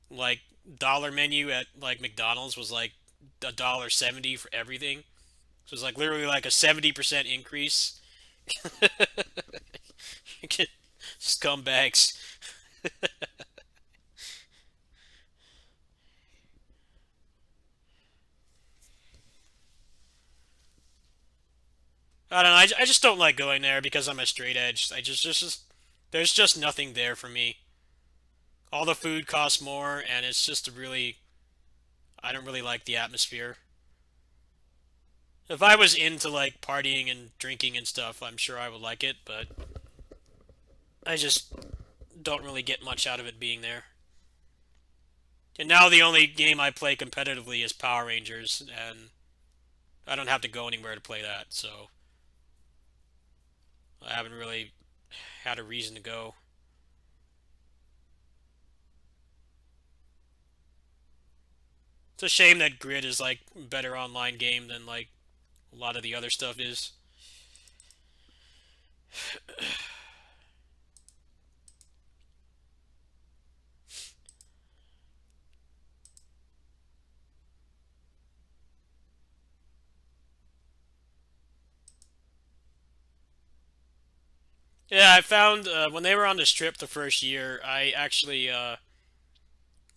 Like dollar menu at like McDonald's was like $1.70 for everything. So it's like literally like a 70% increase. Scumbags. I don't know. I just don't like going there because I'm a straight edge. There's just nothing there for me. All the food costs more, and it's just a really, I don't really like the atmosphere. If I was into like partying and drinking and stuff, I'm sure I would like it, but I just don't really get much out of it being there. And now the only game I play competitively is Power Rangers, and I don't have to go anywhere to play that, so I haven't really had a reason to go. It's a shame that Grid is like a better online game than like a lot of the other stuff is. Yeah, I found when they were on the strip the first year, I actually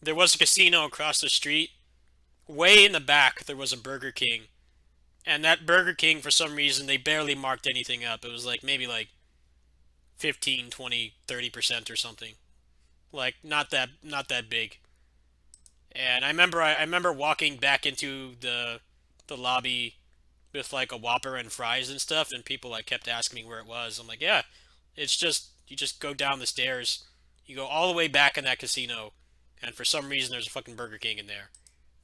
there was a casino across the street. Way in the back, there was a Burger King, and that Burger King, for some reason, they barely marked anything up. It was like maybe like 15, 20, 30% or something. Like not that big. And I remember walking back into the lobby with like a Whopper and fries and stuff, and people like kept asking me where it was. I'm like, yeah, it's just you just go down the stairs, you go all the way back in that casino, and for some reason there's a fucking Burger King in there.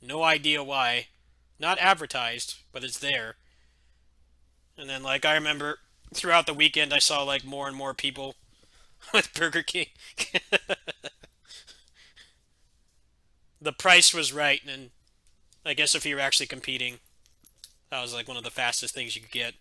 No idea why. Not advertised, but it's there. And then like I remember throughout the weekend I saw like more and more people with Burger King. The price was right, and I guess if you were actually competing, that was like one of the fastest things you could get.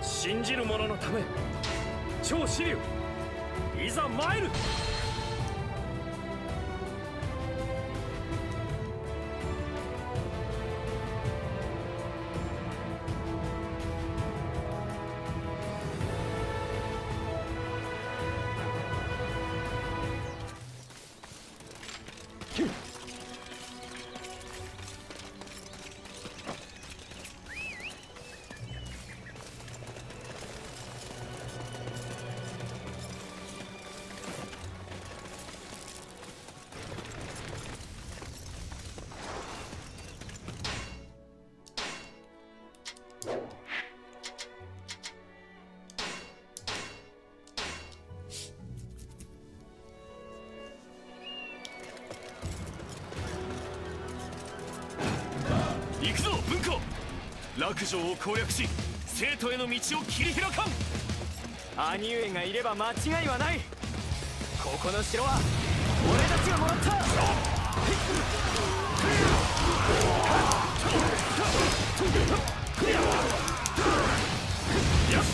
信じる者のため超支流いざ参る。行くぞ文庫。落城を攻略し生徒への道を切り開かん。兄上がいれば間違いはない。ここの城は俺たちがもらった。よし、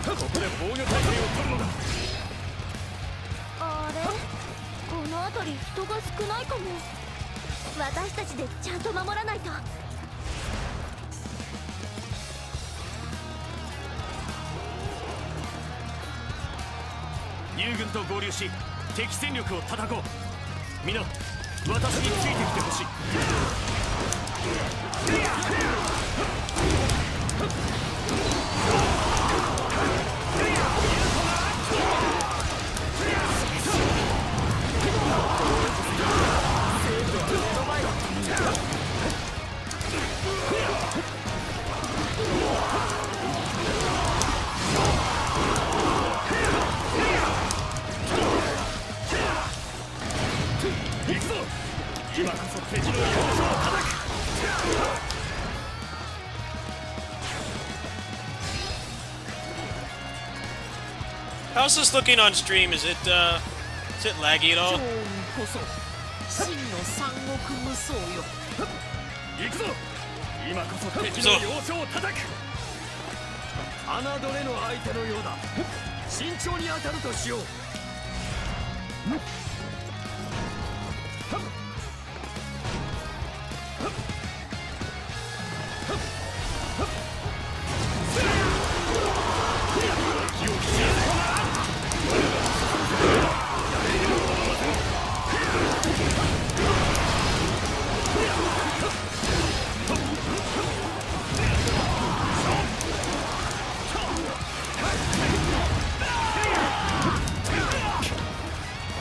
ここで防御態勢を取るのだ。あれ、この辺り人が少ないかも。私たちでちゃんと守らないと。友軍と合流し敵戦力を叩こう。皆私についてきてほしい。生徒 How's this looking on stream? Is it laggy at all? こそ真の三国無双よ。行くぞ。今こそ敵の要所を叩く。侮れの相手のようだ。慎重に当たるとしよう。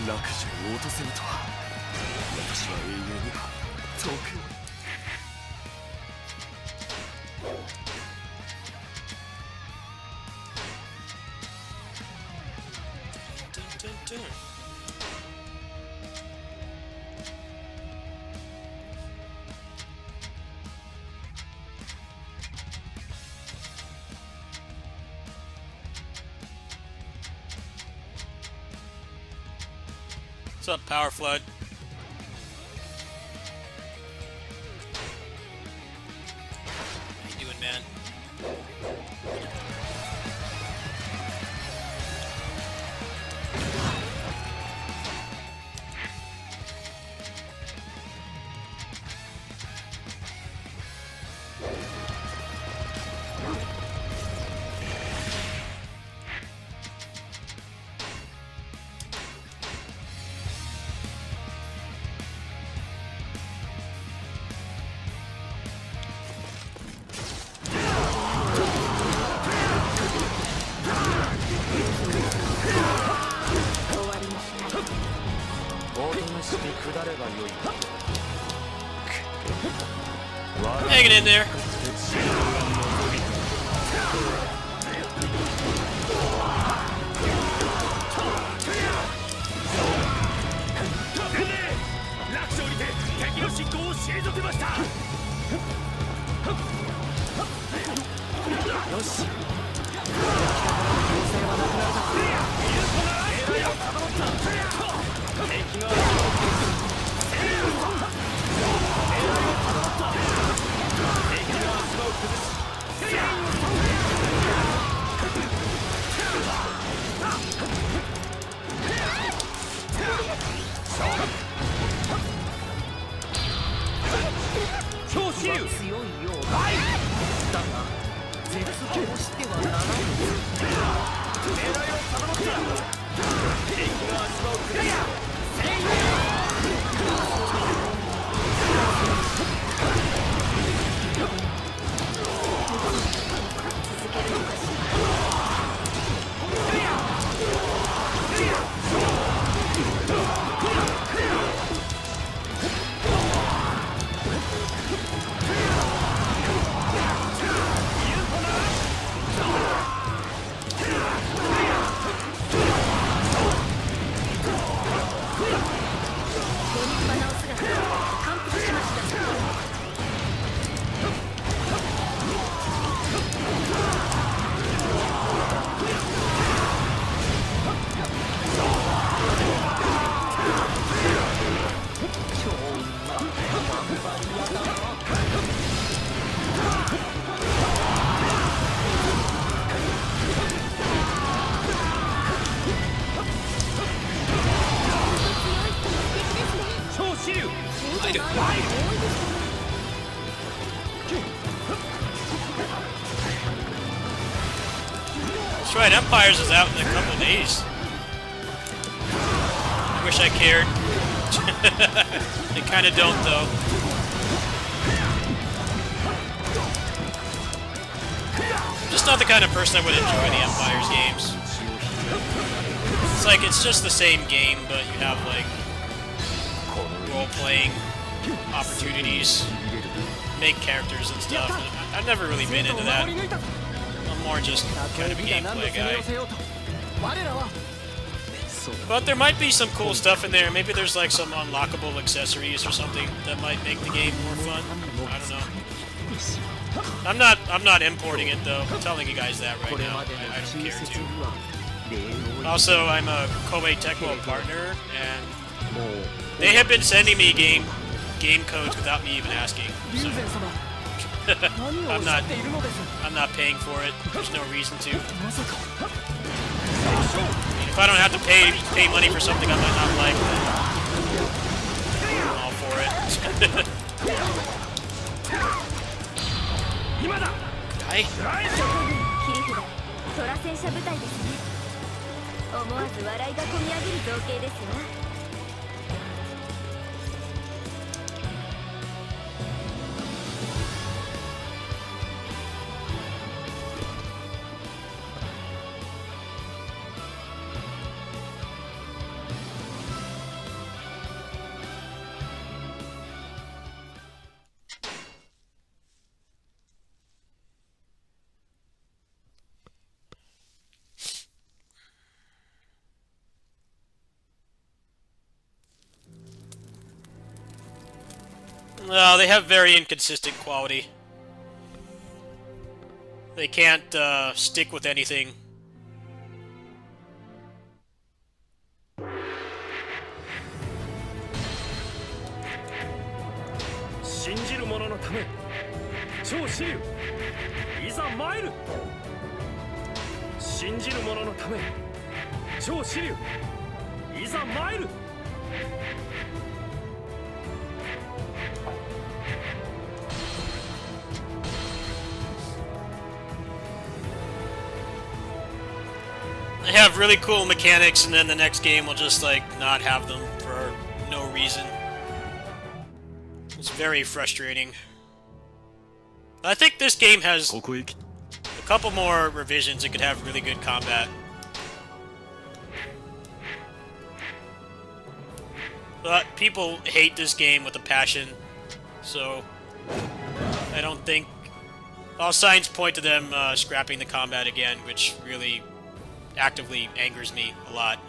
落城を落とせるとは、私は永遠に遠く。What's up, Power Flood? How you doing, man? Hanging in there. That's right, Empires is out in a couple days. I wish I cared. I kinda don't, though. I'm just not the kind of person that would enjoy the Empires games. It's like, it's just the same game, but you have, like, role-playing opportunities, make characters and stuff. And I've never really been into that. I'm more just kind of a gameplay guy. But there might be some cool stuff in there. Maybe there's like some unlockable accessories or something that might make the game more fun. I don't know. I'm not importing it though. I'm telling you guys that right now. I don't care to. Also, I'm a Koei Tecmo partner, and they have been sending me game codes without me even asking. So I'm not paying for it. There's no reason to. If I don't have to pay money for something I might not like, then I'm all for it. Die? 切り札空戦車部隊ですね。思わず笑いがこみ上げる造形ですわ。Well, they have very inconsistent quality. They can't stick with anything. They have really cool mechanics, and then the next game will just, like, not have them for no reason. It's very frustrating. I think this game has a couple more revisions. It could have really good combat. But people hate this game with a passion, so I don't think... All signs point to them scrapping the combat again, which really actively angers me a lot.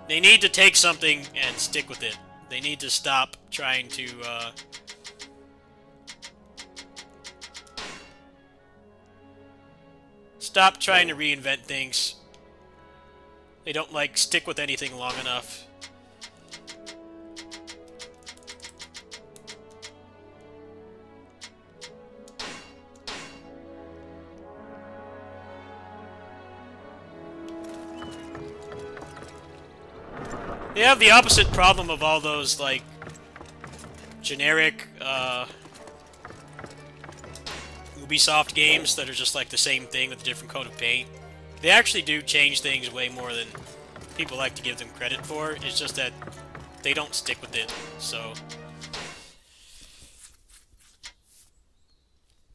They need to take something and stick with it. They need to stop trying to stop trying to reinvent things. They don't, like, stick with anything long enough. They have the opposite problem of all those, like, generic, Ubisoft games that are just, like, the same thing with a different coat of paint. They actually do change things way more than people like to give them credit for. It's just that they don't stick with it, so...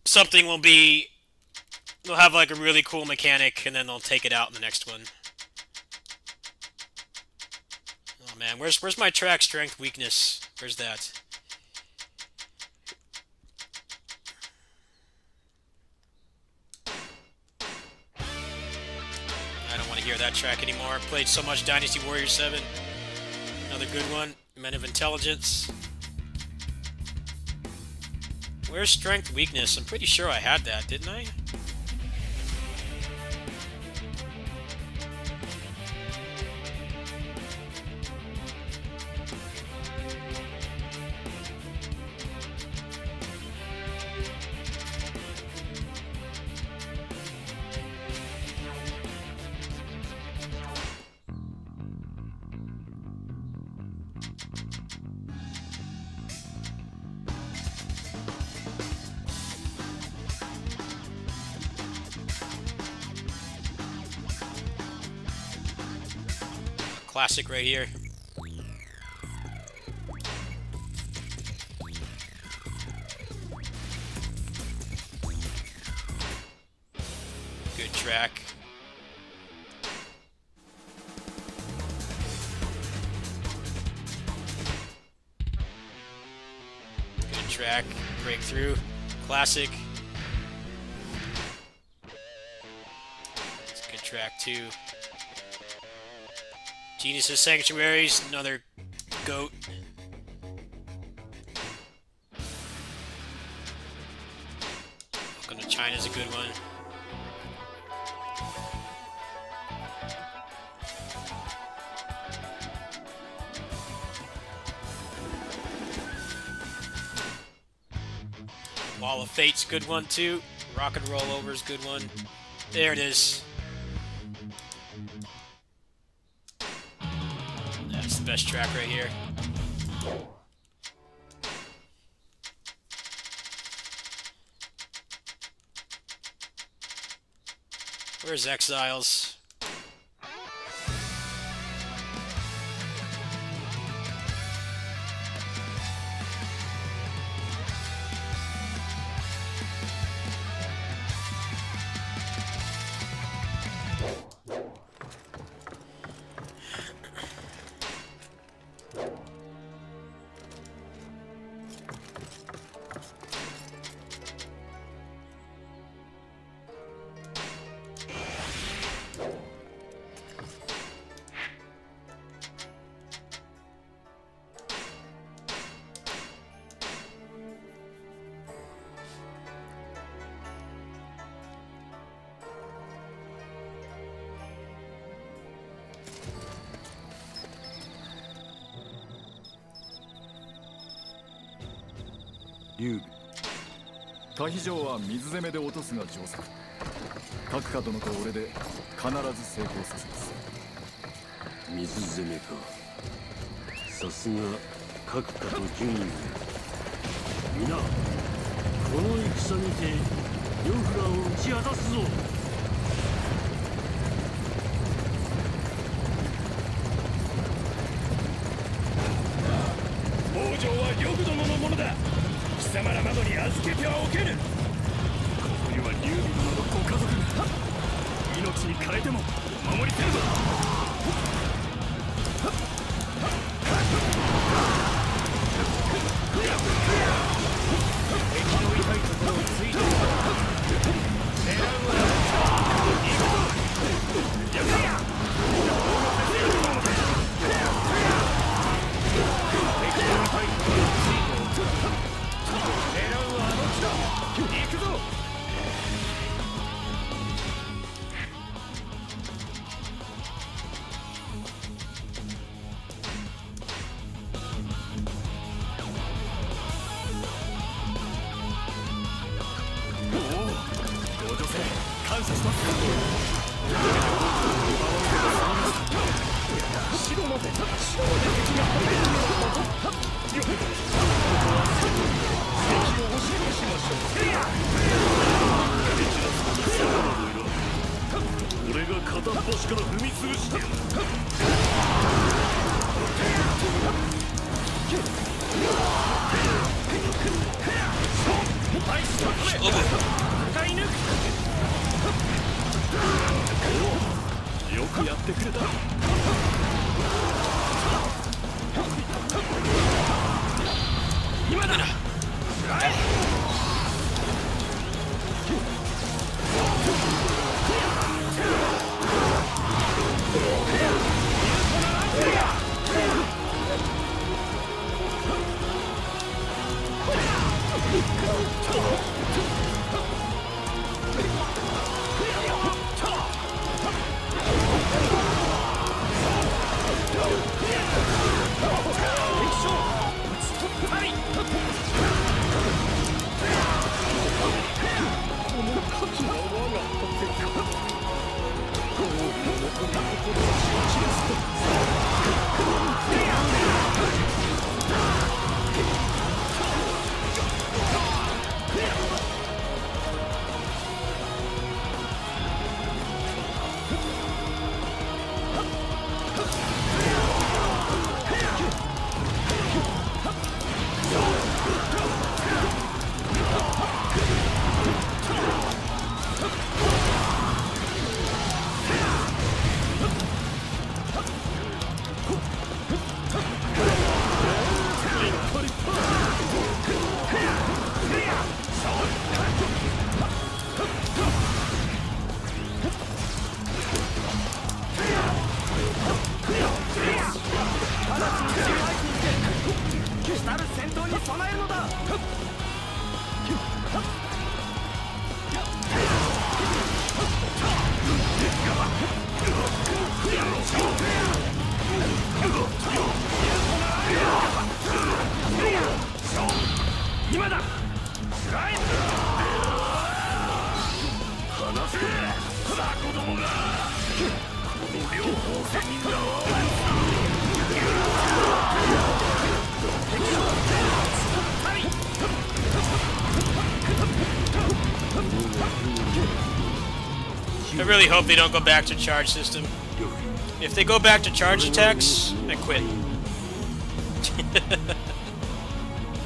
Something will be... They'll have, like, a really cool mechanic, and then they'll take it out in the next one. Oh man, where's my track strength weakness? Where's that? I don't want to hear that track anymore. Played so much Dynasty Warriors 7. Another good one. Men of Intelligence. Where's strength weakness? I'm pretty sure I had that, didn't I? Classic right here. Good track. Good track. Breakthrough. Classic. It's a good track too. Genius's Sanctuaries, another GOAT. Welcome to China's a good one. Wall of Fate's a good one too. Rock and Roll Over's a good one. There it is. That's the best track right here. Where's Exiles?劉備退避場は水攻めで落とすが上策。各家殿と俺で必ず成功させます。水攻めか。さすが各家と順位。皆この戦にて呂布らを打ち果たすぞ。北条は呂布殿のものだ。貴様らなどに預けてはおけぬ。ここには劉備殿のご家族が。命に代えてもお守りせるぞ。敵の痛いところをついている。狙うは行くぞ。やめや。敵の痛いところをついている。狙うはあの地だ。行くぞ。ご助勢感謝します。城まで敵がよっ敵を押し戻しましょう。俺が片っ端から踏み潰してやる。大使のため戦い抜く。よくやってくれた。今だスライム離せさあ子供がこの両方仙人だI really hope they don't go back to charge system. If they go back to charge attacks, I quit.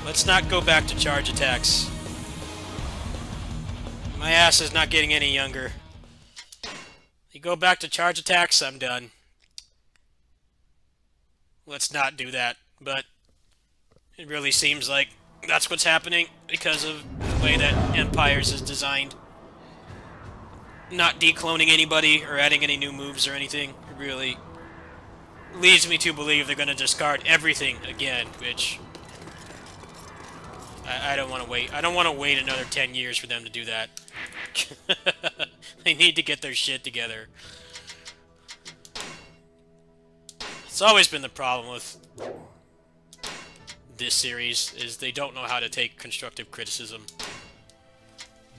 Let's not go back to charge attacks. My ass is not getting any younger. You go back to charge attacks, I'm done. Let's not do that, but it really seems like that's what's happening because of the way that Empires is designed. Not decloning anybody or adding any new moves or anything. It really leads me to believe they're going to discard everything again, which I don't want to wait. I don't want to wait another 10 years for them to do that. They need to get their shit together. It's always been the problem with this series, is they don't know how to take constructive criticism.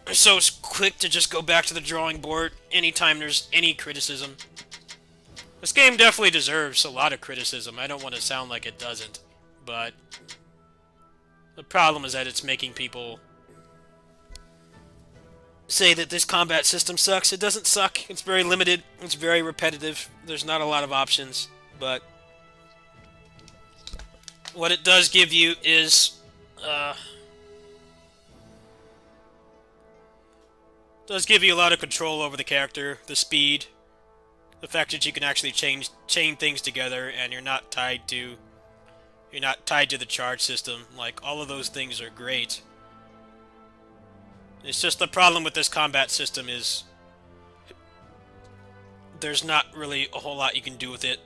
They're so quick to just go back to the drawing board anytime there's any criticism. This game definitely deserves a lot of criticism. I don't want to sound like it doesn't, but the problem is that it's making people say that this combat system sucks. It doesn't suck. It's very limited. It's very repetitive. There's not a lot of options, but what it does give you is does give you a lot of control over the character, the speed, the fact that you can actually chain things together, and you're not tied to the charge system. Like, all of those things are great. It's just the problem with this combat system is there's not really a whole lot you can do with it.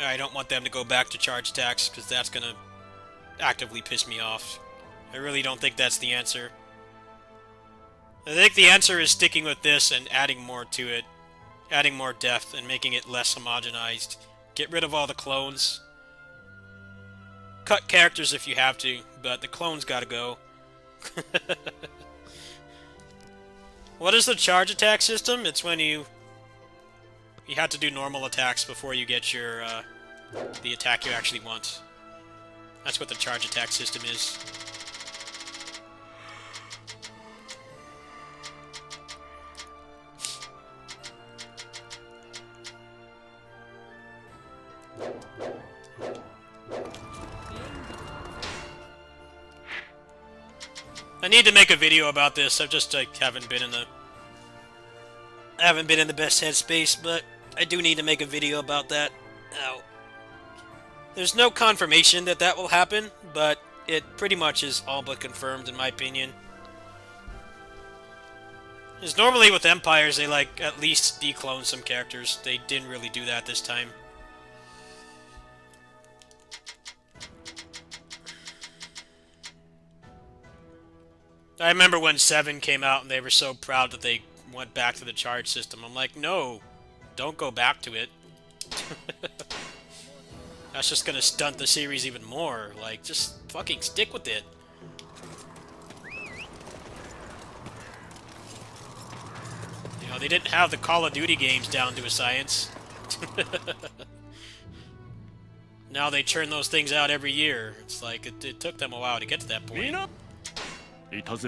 I don't want them to go back to charge attacks, because that's going to actively piss me off. I really don't think that's the answer. I think the answer is sticking with this and adding more to it. Adding more depth and making it less homogenized. Get rid of all the clones. Cut characters if you have to, but the clones gotta go. What is the charge attack system? It's when you have to do normal attacks before you get your the attack you actually want. That's what the charge attack system is. I need to make a video about this. I've just haven't been in the best headspace, but I do need to make a video about that. Now, there's no confirmation that that will happen, but it pretty much is all but confirmed in my opinion. Because normally with Empires, they like at least declone some characters. They didn't really do that this time. I remember when 7 came out and they were so proud that they went back to the charge system. I'm like, no, don't go back to it. That's just gonna stunt the series even more. Like, just fucking stick with it. You know, they didn't have the Call of Duty games down to a science. Now they churn those things out every year. It's like, it took them a while to get to that point.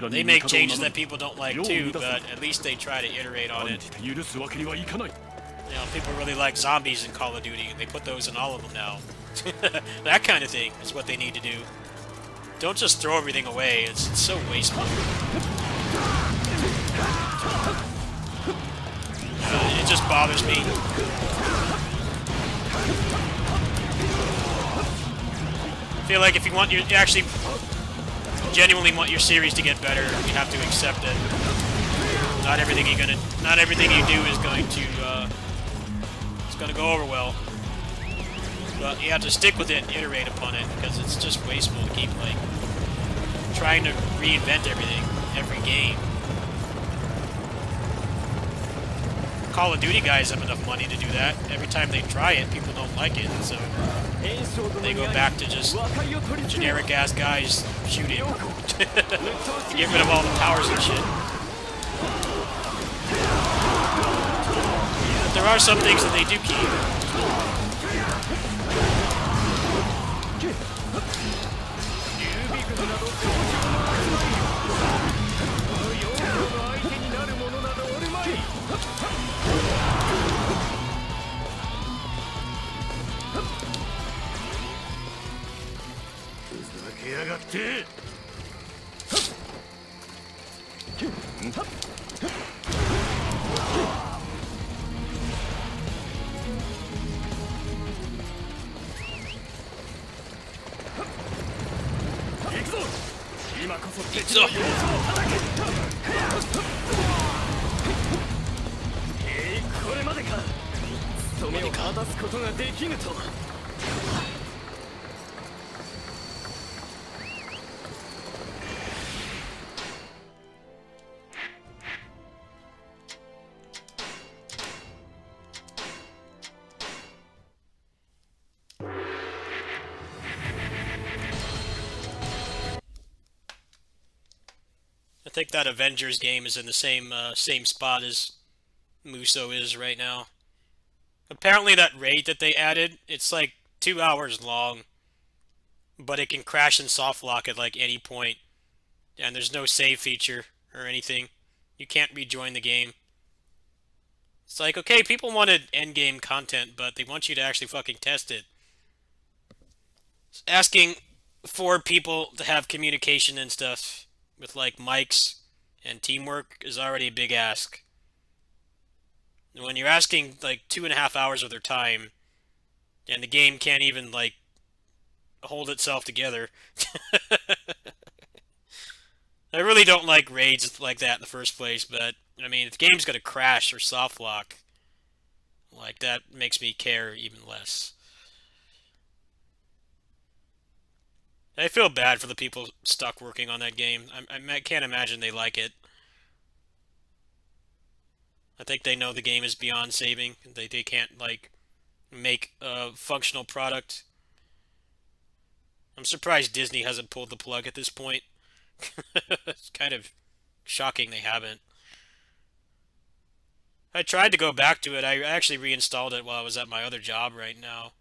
They make changes that people don't like too, but at least they try to iterate on it. You know, people really like zombies in Call of Duty, and they put those in all of them now. That kind of thing is what they need to do. Don't just throw everything away, it's so wasteful. It just bothers me. I feel like if you want actually genuinely want your series to get better, you have to accept it. Not everything you do is going to go over well. But you have to stick with it and iterate upon it, because it's just wasteful to keep like trying to reinvent everything every game. Call of Duty guys have enough money to do that. Every time they try it, people don't like it, so they go back to just generic-ass guys shooting. Get rid of all the powers and shit. But there are some things that they do keep. I think that Avengers game is in the same spot as Muso is right now. Apparently that raid that they added, it's like 2 hours long, but it can crash and soft lock at like any point, and there's no save feature or anything. You can't rejoin the game. It's like, okay, people wanted endgame content, but they want you to actually fucking test it. Asking for people to have communication and stuff with like mics and teamwork is already a big ask. And when you're asking like 2.5 hours of their time, and the game can't even like hold itself together. I really don't like raids like that in the first place, but I mean, if the game's gonna crash or soft lock, like that makes me care even less. I feel bad for the people stuck working on that game. I can't imagine they like it. I think they know the game is beyond saving. They can't, like, make a functional product. I'm surprised Disney hasn't pulled the plug at this point. It's kind of shocking they haven't. I tried to go back to it. I actually reinstalled it while I was at my other job right now,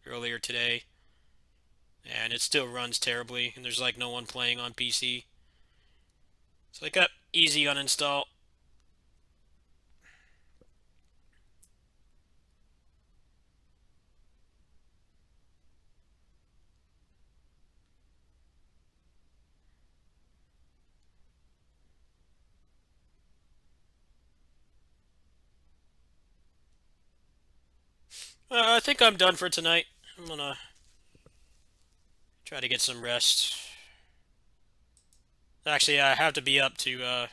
earlier today. And it still runs terribly, and there's like no one playing on PC. So I got easy uninstall. I think I'm done for tonight. I'm gonna try to get some rest. Actually, I have to be up to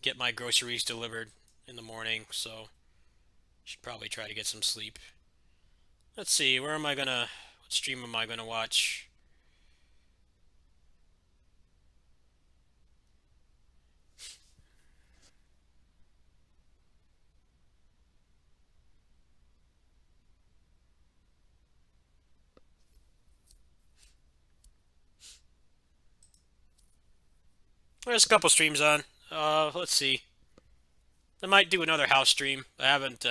get my groceries delivered in the morning, so should probably try to get some sleep. Let's see, what stream am I gonna watch? There's a couple streams on. Let's see. I might do another house stream. I haven't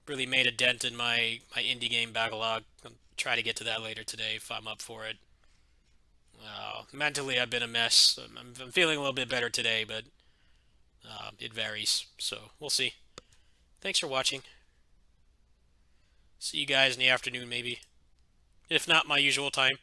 really made a dent in my indie game backlog. I'll try to get to that later today if I'm up for it. Mentally, I've been a mess. I'm feeling a little bit better today, but it varies. So we'll see. Thanks for watching. See you guys in the afternoon, maybe. If not, my usual time.